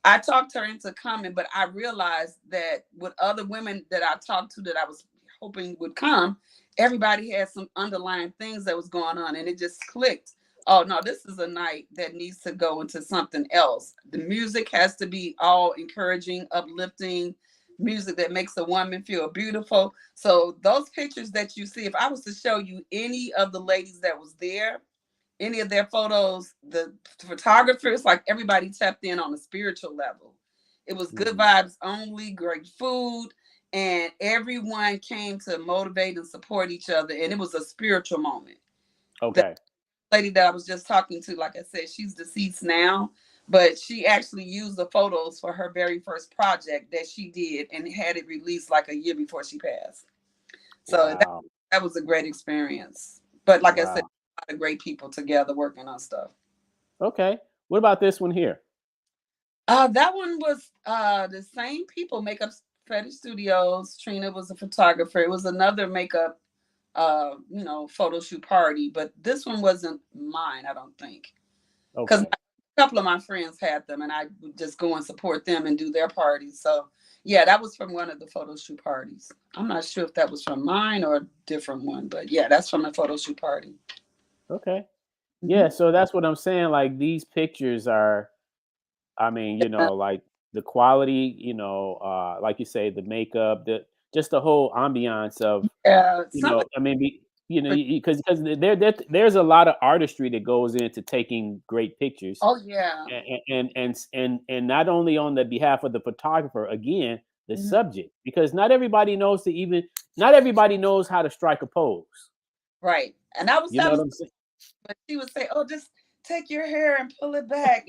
I talked her into coming, but I realized that with other women that I talked to that I was hoping would come, everybody had some underlying things that was going on, and it just clicked. Oh no, this is a night that needs to go into something else. The music has to be all encouraging, uplifting, music that makes a woman feel beautiful. So those pictures that you see, if I was to show you any of the ladies that was there, any of their photos, the photographers, like everybody tapped in on a spiritual level. It was good vibes only, great food, and everyone came to motivate and support each other. And it was a spiritual moment. Okay. The lady that I was just talking to, like I said, she's deceased now, but she actually used the photos for her very first project that she did and had it released like a year before she passed. So that was a great experience. But like I said, a lot of great people together working on stuff. Okay. What about this one here? That one was the same people, Makeup Fetish Studios. Trina was a photographer. It was another makeup photo shoot party, but this one wasn't mine, I don't think. Because a couple of my friends had them, and I would just go and support them and do their parties. So yeah, that was from one of the photo shoot parties. I'm not sure if that was from mine or a different one, but yeah, that's from a photo shoot party. Okay. Yeah, so that's what I'm saying. Like, these pictures are, I mean, like the quality, like you say, the makeup, just the whole ambiance of, I mean, because there's a lot of artistry that goes into taking great pictures. Oh yeah. And not only on the behalf of the photographer, again, the subject, because not everybody knows to even not everybody knows how to strike a pose. Right. And I was You know telling what I'm saying? but she would say, "Oh, just take your hair and pull it back."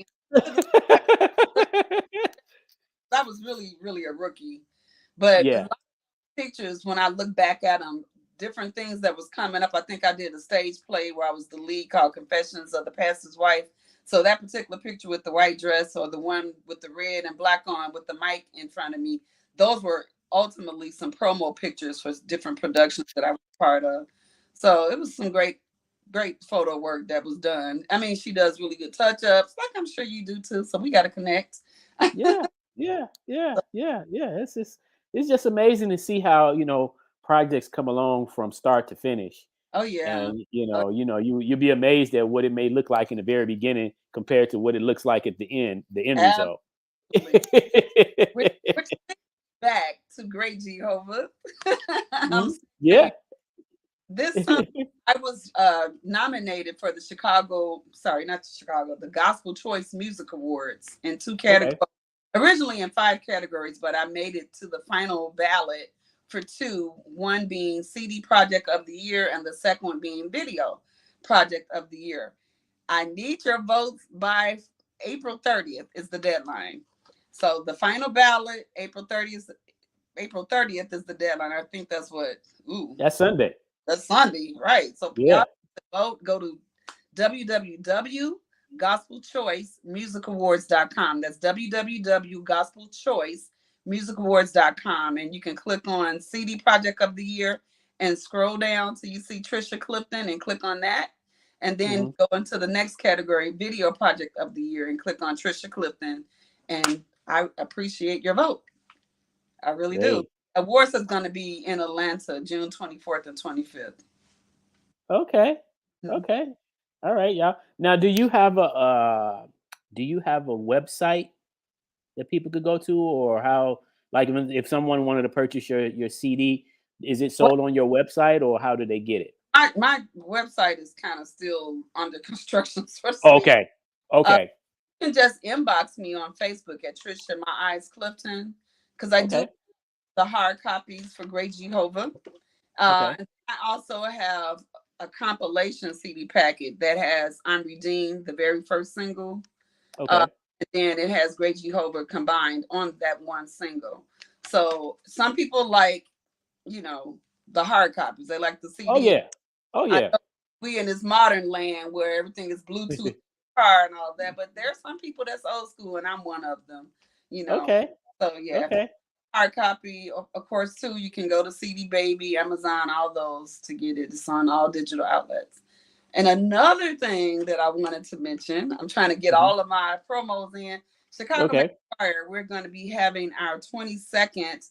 I was really, really a rookie. But a Yeah. lot of pictures, when I look back at them, different things that was coming up. I think I did a stage play where I was the lead called Confessions of the Pastor's Wife. So that particular picture with the white dress, or the one with the red and black on with the mic in front of me, those were ultimately some promo pictures for different productions that I was part of. So it was some great photo work that was done. I mean, she does really good touch-ups, like I'm sure you do too. So we got to connect. Yeah. It's just amazing to see how, projects come along from start to finish. Oh yeah. And Oh, you'll be amazed at what it may look like in the very beginning compared to what it looks like at the end result. absolutely. Which back to Great Jehovah. I'm Yeah. This time I was nominated for the the Gospel Choice Music Awards in 2 categories. Okay. Originally in 5 categories, but I made it to the final ballot for 2, one being CD Project of the Year and the second one being Video Project of the Year. I need your votes by April 30th is the deadline. So the final ballot, April 30th is the deadline. I think that's That's Sunday. That's Sunday, right? So Yeah. vote. Go to www.gospelchoicemusicawards.com. That's www.gospelchoicemusicawards.com, and you can click on CD Project of the Year and scroll down till you see Trisha Clifton and click on that, and then go into the next category, Video Project of the Year, and click on Trisha Clifton. And I appreciate your vote. I really do. Awards is going to be in Atlanta, June 24th and 25th. Okay. Okay. All right, y'all. Now, do you have a website that people could go to, or how? Like, if someone wanted to purchase your CD, is it sold on your website, or how do they get it? My website is kind of still under construction. Okay. Okay. You can just inbox me on Facebook at Trisha My Eyes Clifton, because I do the hard copies for Great Jehovah. And I also have a compilation CD packet that has Unredeemed, the very first single. And then it has Great Jehovah combined on that one single. So some people like, the hard copies. They like the CD. Oh yeah. We in this modern land where everything is Bluetooth car and all that, but there's some people that's old school, and I'm one of them. Okay. So yeah. Hard copy, of course, too. You can go to CD Baby, Amazon, all those to get it. It's on all digital outlets. And another thing that I wanted to mention, I'm trying to get all of my promos in. Chicago Fire, we're going to be having our 22nd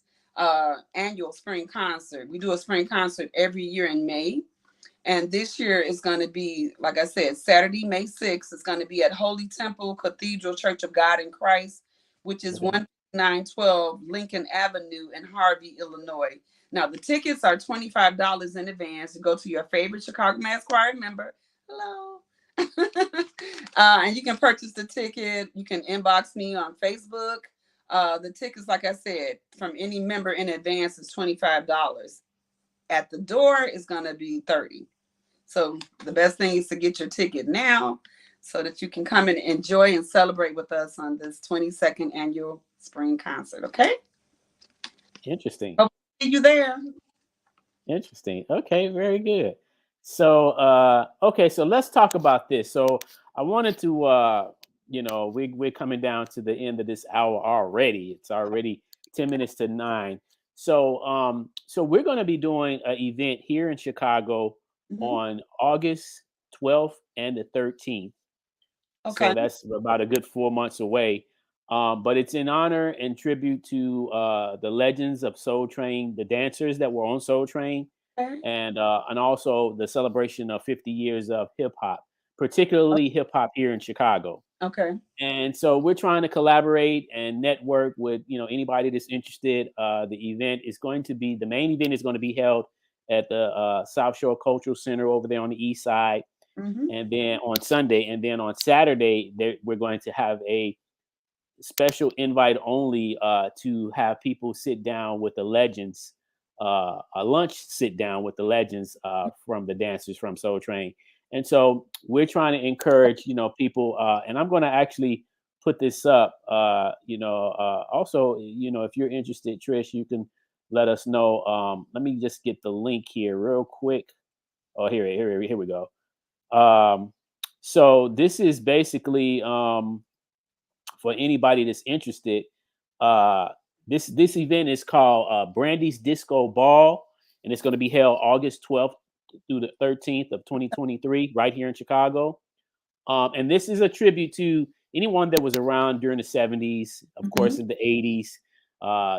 annual spring concert. We do a spring concert every year in May. And this year is going to be, like I said, Saturday, May 6th. It's going to be at Holy Temple Cathedral Church of God in Christ, which is 1912 Lincoln Avenue in Harvey, Illinois. Now, the tickets are $25 in advance. You go to your favorite Chicago Mass Choir member. Hello. And you can purchase the ticket. You can inbox me on Facebook. The tickets, like I said, from any member in advance is $25. At the door is going to be $30. So the best thing is to get your ticket now so that you can come and enjoy and celebrate with us on this 22nd annual spring concert. Okay? Interesting. Hope to see you there. Interesting. Okay, very good. So, so let's talk about this. So I wanted to, we're coming down to the end of this hour already. It's already 10 minutes to 9. So, so we're going to be doing an event here in Chicago on August 12th and the 13th. Okay. So that's about a good 4 months away. But it's in honor and tribute to the legends of Soul Train, the dancers that were on Soul Train, and also the celebration of 50 years of hip hop, particularly hip hop here in Chicago. Okay. And so we're trying to collaborate and network with anybody that's interested. The main event is going to be held at the South Shore Cultural Center over there on the east side, and then on Sunday, and then on Saturday we're going to have a special invite only to have people sit down with the legends a lunch sit down with the legends from the dancers from Soul Train. And so we're trying to encourage, people, and I'm going to actually put this up, also, if you're interested, Trish, you can let us know. Let me just get the link here real quick. Oh, here we go. So this is basically for anybody that's interested. This event is called Brandy's Disco Ball, and it's going to be held August 12th through the 13th of 2023, right here in Chicago. And this is a tribute to anyone that was around during the 70s, of course, in the 80s.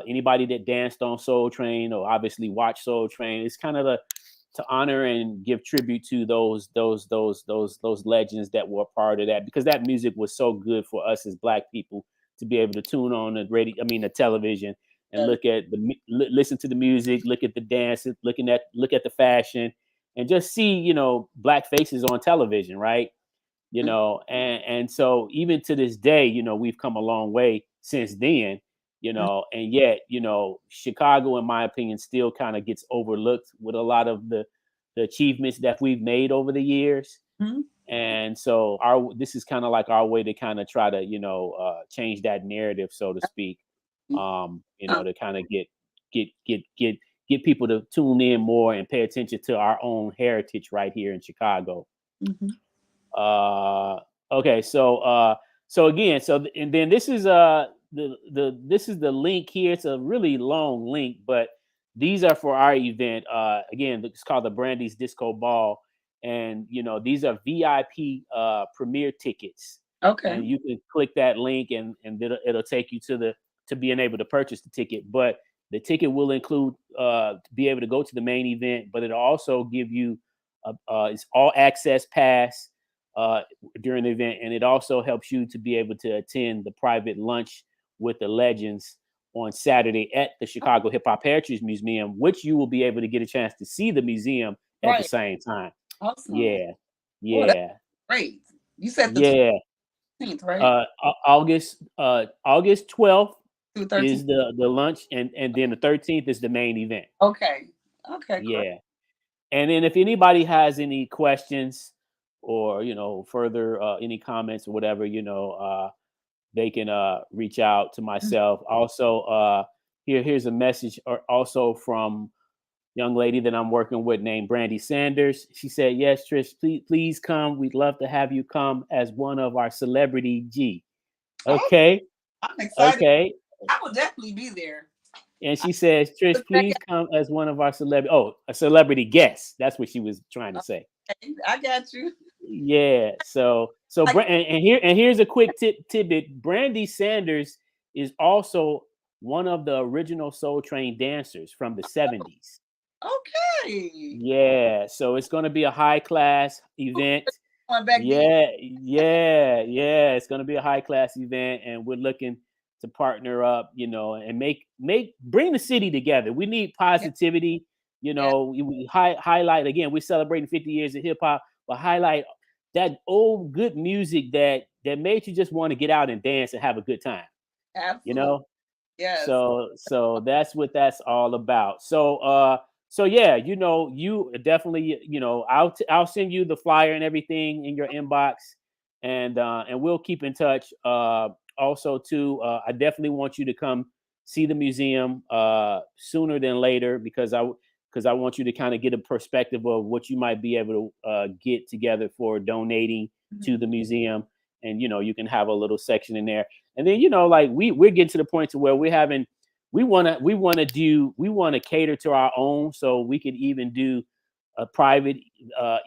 Anybody that danced on Soul Train or obviously watched Soul Train. It's kind of to honor and give tribute to those legends that were a part of that, because that music was so good for us as Black people to be able to tune on the television and listen to the music, look at the dance, look at the fashion, and just see, Black faces on television, right? And so even to this day, we've come a long way since then, and yet, Chicago, in my opinion, still kind of gets overlooked with a lot of the achievements that we've made over the years. And so this is kind of like our way to kind of try to, change that narrative, so to speak, to kind of get people to tune in more and pay attention to our own heritage right here in Chicago. Okay, and then this is this is the link here. It's a really long link, but these are for our event. Again, it's called the Brandy's Disco Ball, and these are VIP premiere tickets. Okay. And you can click that link, and it'll take you to being able to purchase the ticket. But the ticket will include be able to go to the main event, but it'll also give you it's all access pass during the event, and it also helps you to be able to attend the private lunch with the legends on Saturday at the Chicago Hip Hop Heritage Museum, which you will be able to get a chance to see the museum at the same time. Awesome. Yeah. Oh, great. You said the 13th, right? August 12th through 13th. Is the lunch, and then the 13th is the main event. Okay. Yeah. Great. And then if anybody has any questions or further any comments or whatever, they can reach out to myself. Also, here's a message also from young lady that I'm working with named Brandy Sanders. She said, "Yes, Trish, please come. We'd love to have you come as one of our celebrity G." Okay. I'm excited. Okay. I will definitely be there. And she says, "Trish, please come as one of our a celebrity guest." That's what she was trying to say. I got you. Yeah. So here's a quick tidbit. Brandy Sanders is also one of the original Soul Train dancers from the 70s. Okay. Yeah. So it's going to be a high class event. Yeah. It's going to be a high class event, and we're looking to partner up, and bring the city together. We need positivity. We highlight, again, we're celebrating 50 years of hip hop, but highlight that old good music that made you just want to get out and dance and have a good time. Absolutely. Yes. So that's what that's all about. So yeah, you definitely, I'll send you the flyer and everything in your inbox, and we'll keep in touch. Also too, I definitely want you to come see the museum sooner than later, because I want you to kind of get a perspective of what you might be able to get together for donating to the museum. And, you can have a little section in there. And then, like we're getting to the point to where we want to cater to our own, so we could even do a private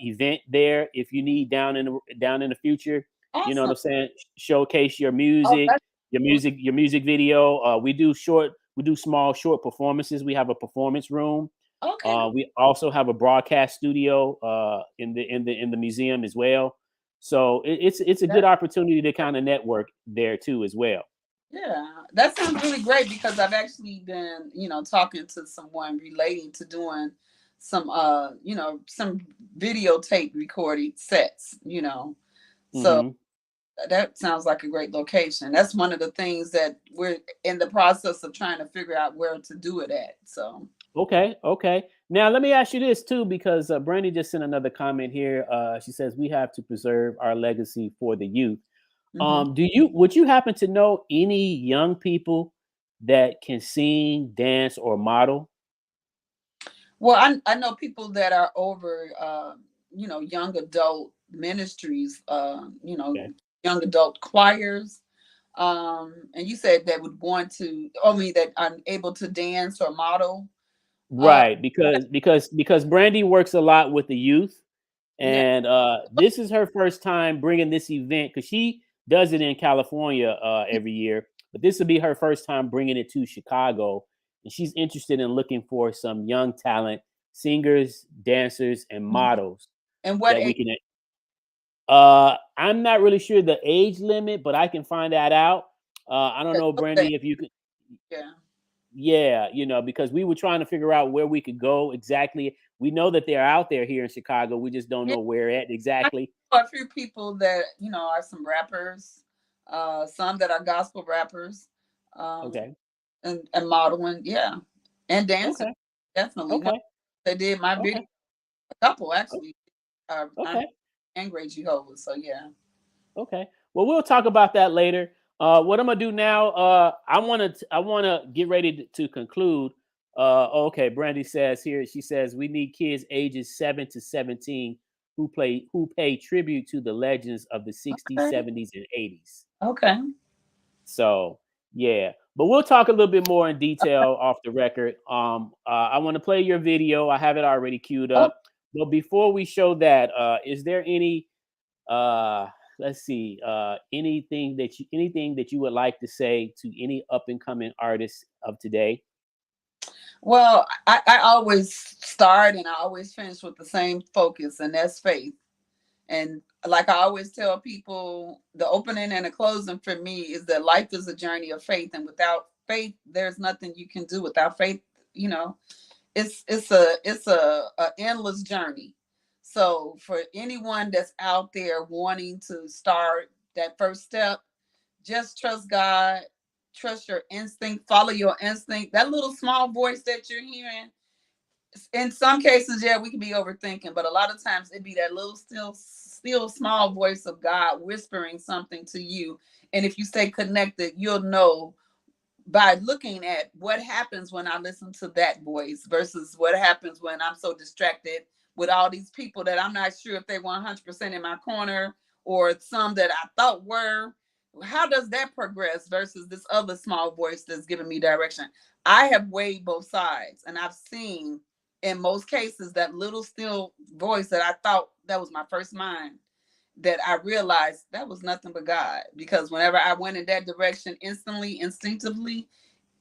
event there if you need down in the future. Awesome. You know what I'm saying? Showcase your music, your music video. We do small short performances. We have a performance room. Okay. We also have a broadcast studio in the museum as well. So it's a good opportunity to kind of network there too as well. Yeah, that sounds really great, because I've actually been, talking to someone relating to doing some some videotape recording sets, So That sounds like a great location. That's one of the things that we're in the process of trying to figure out where to do it at. So Okay, okay. Now let me ask you this too, because Brandy just sent another comment here. She says we have to preserve our legacy for the youth. mhm. Would you happen to know any young people that can sing, dance, or model? Well, I know people that are over, young adult ministries, Okay. young adult choirs. And you said that would want to, I mean, that I'm able to dance or model. Uh, Right, because Brandy works a lot with the youth, yeah, and this is her first time bringing this event because she does it in California every year, but this will be her first time bringing it to Chicago, and she's interested in looking for some young talent, singers, dancers, and mhm. models And what that we age? can. I'm not really sure the age limit, but I can find that out. I don't know, Okay, Brandy, if you could. yeah. Yeah, because we were trying to figure out where we could go exactly. We know that they're out there here in Chicago. We just don't Yeah, know where at I exactly. know a few people that are some rappers, some that are gospel rappers, um, Okay. and modeling, yeah, and dancing, Okay. definitely. One Okay. that did my Okay. video, a couple o- actually, I'm Okay. and Great Jehovah, so yeah. Okay. Well, we'll talk about that later. What I'm gonna do now? I wanna get ready to conclude. Okay. Brandy says here. She says we need kids ages 7 to 17 who pay tribute to the legends of the 60s, Okay, 70s, and 80s. okay, So yeah, but we'll talk a little bit more in detail off the record. I want to play your video. I have it already queued oh, up. But before we show that, is there any let's see, anything that you would like to say to any up and coming artists of today? well, I always start and I always finish with the same focus, and that's faith. And like I always tell people, the opening and the closing for me is that life is a journey of faith, and without faith, there's nothing you can do. Without faith, you know, it's a endless journey. So for anyone that's out there wanting to start that first step, just trust God, trust your instinct, follow your instinct. That little small voice that you're hearing, in some cases, yeah, we can be overthinking, but a lot of times it be that little still small voice of God whispering something to you. And if you stay connected, you'll know by looking at what happens when I listen to that voice versus what happens when I'm so distracted with all these people that I'm not sure if they 100% in my corner or some that I thought were. How does that progress versus this other small voice that's giving me direction? I have weighed both sides and I've seen in most cases that little still voice that I thought that was my first mind, that I realized that was nothing but God. Because whenever I went in that direction instantly, instinctively,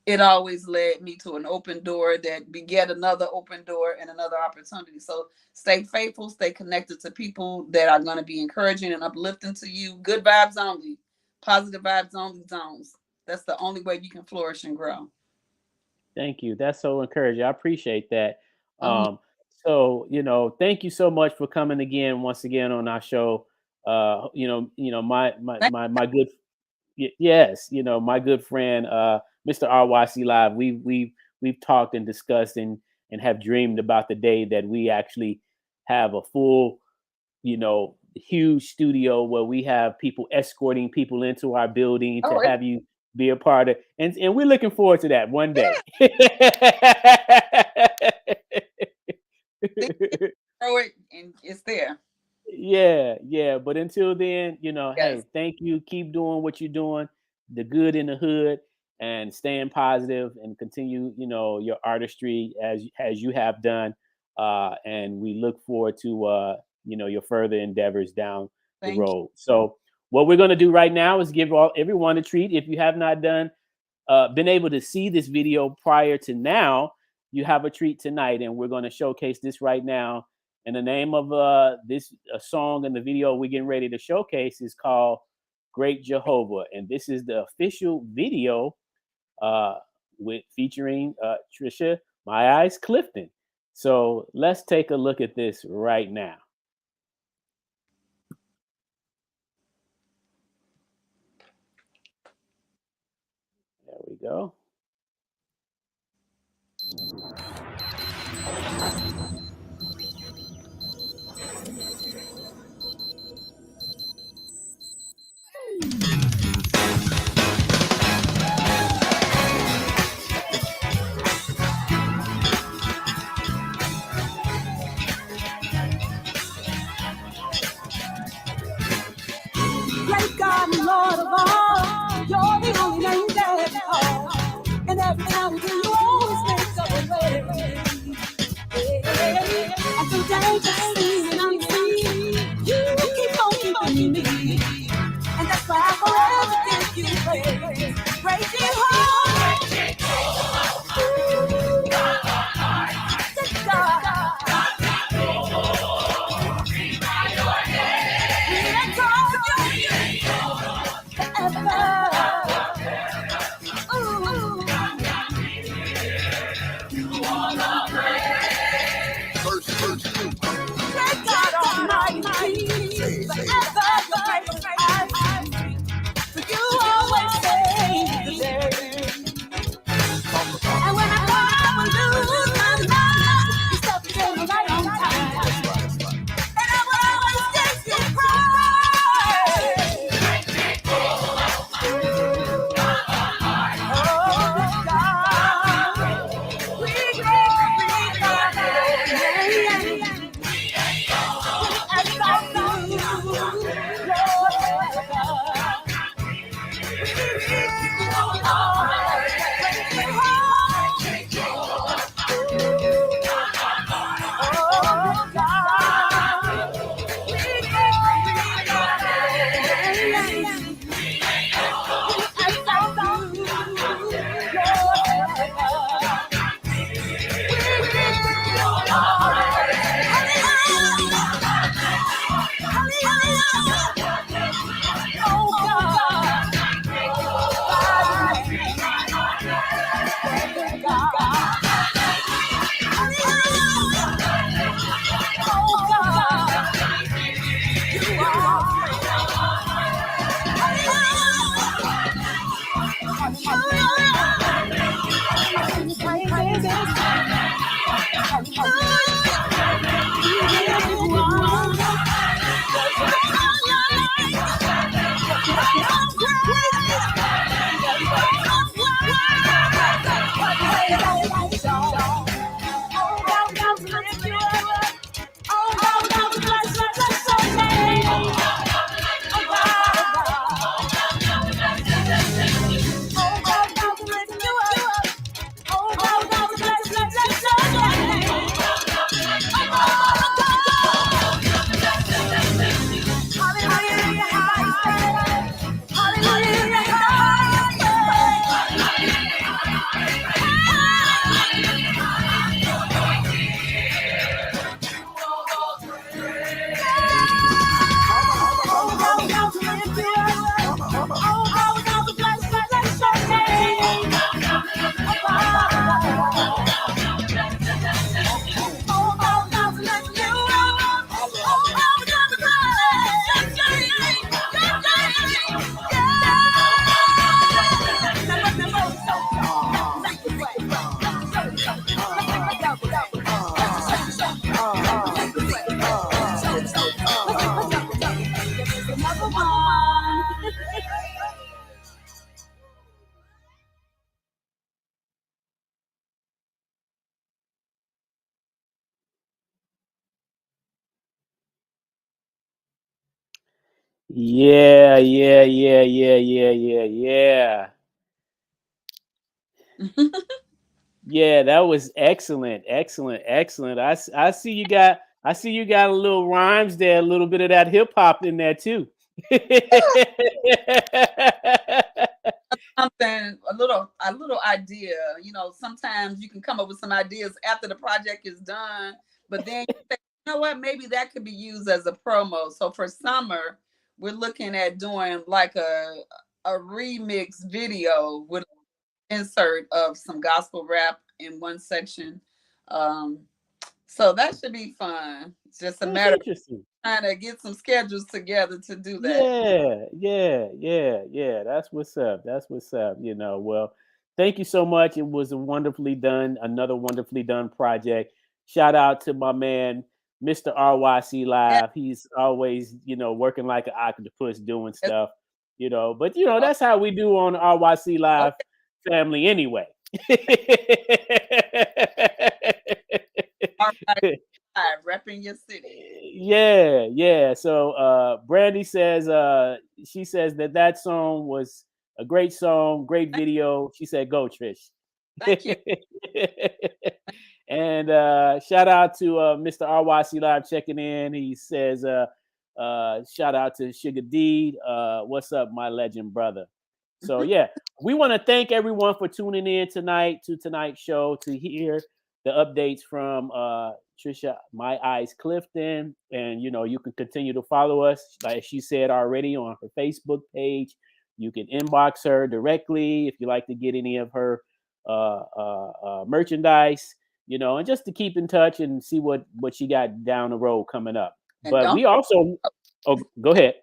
it always led me to an open door that beget another open door and another opportunity. So stay faithful, stay connected to people that are going to be encouraging and uplifting to you. Good vibes only, positive vibes only zones. That's the only way you can flourish and grow. Thank you. That's so encouraging. I appreciate that. Um, So thank you so much for coming again, once again on our show. thank- My good, yes, my good friend, Mr. RYC Live. We've talked and discussed and have dreamed about the day that we actually have a full, huge studio where we have people escorting people into our building to oh, have you be a part of, and we're looking forward to that one day. grow it and it's there. Yeah, yeah. But until then, Yes. hey, thank you. Keep doing what you're doing, the good in the hood, and staying positive and continue, your artistry as you have done. And we look forward to your further endeavors down the Thank you. road. So what we're gonna do right now is give everyone a treat. If you have not been able to see this video prior to now, you have a treat tonight, and we're going to showcase this right now. And the name of this song and the video we're getting ready to showcase is called "Great Jehovah," and this is the official video uh, with featuring Trisha "My Eyes" Clifton. So let's take a look at this right now. we go. Great God and Lord of all, you're the only name that I call. And every time you do, you always make a way. And through danger seen and unseen, you keep on keeping me. And that's why I forever give you praise. Praise you, oh, Yeah. Yeah, that was excellent. I see you got a little rhymes there, a little bit of that hip hop in there too. Something, a little idea. You know, sometimes you can come up with some ideas after the project is done, but then you say, you know what, maybe that could be used as a promo. So for summer, we're looking at doing like a remix video with insert of some gospel rap in one section. So that should be fun. It's just a That's matter of interesting. trying to get some schedules together to do that. Yeah. That's what's up. You know, well, thank you so much. It was a wonderfully done, another wonderfully done project. Shout out to my man, Mr. RYC Live. He's always, working like an octopus doing stuff, but that's how we do on RYC Live family anyway. All right. Repping your city. Yeah. So Brandy says she says that song was a great song, great video. She said, "Go, Trish." Thank you. And shout out to Mr. RYC Live checking in. He says, shout out to Sugar D. What's up, my legend brother? So yeah, we want to thank everyone for tuning in tonight to tonight's show to hear the updates from Trisha My Eyes Clifton. And you can continue to follow us, like she said already, on her Facebook page. You can inbox her directly if you like to get any of her merchandise, and just to keep in touch and see what she got down the road coming up. And but we also go ahead.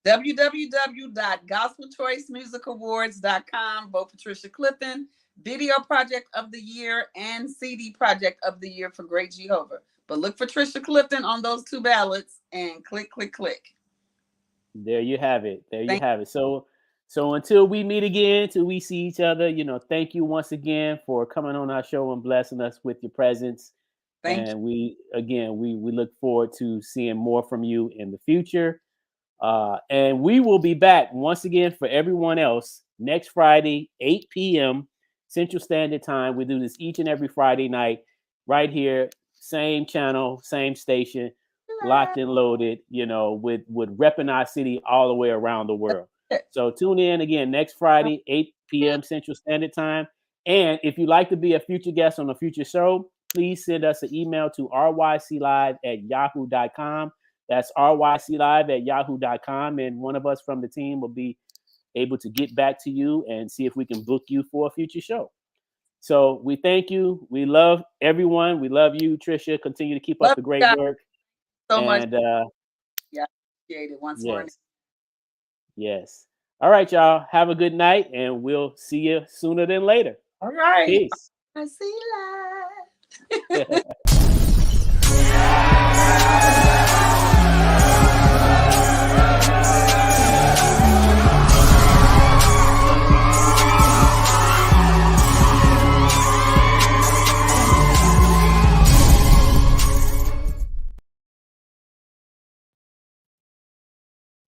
www.gospelchoicemusicawards.com. Vote for Trisha Clifton, Video Project of the Year and CD Project of the Year for Great Jehovah. But look for Trisha Clifton on those two ballots and click. There you have it. So until we meet again, till we see each other, thank you once again for coming on our show and blessing us with your presence. Thank you. We look forward to seeing more from you in the future. And we will be back once again for everyone else next Friday, 8 p.m. Central Standard Time. We do this each and every Friday night right here, same channel, same station, locked and loaded, with repping our city all the way around the world. So tune in again next Friday, 8 p.m. Central Standard Time. And if you'd like to be a future guest on a future show, please send us an email to ryclive@yahoo.com. That's ryclive@yahoo.com. And one of us from the team will be able to get back to you and see if we can book you for a future show. So we thank you. We love everyone. We love you, Trisha. Continue to keep up the great work. So much. Yeah, appreciate it once more. Yes. All right, y'all. Have a good night, and we'll see you sooner than later. All right. Peace. I see you live.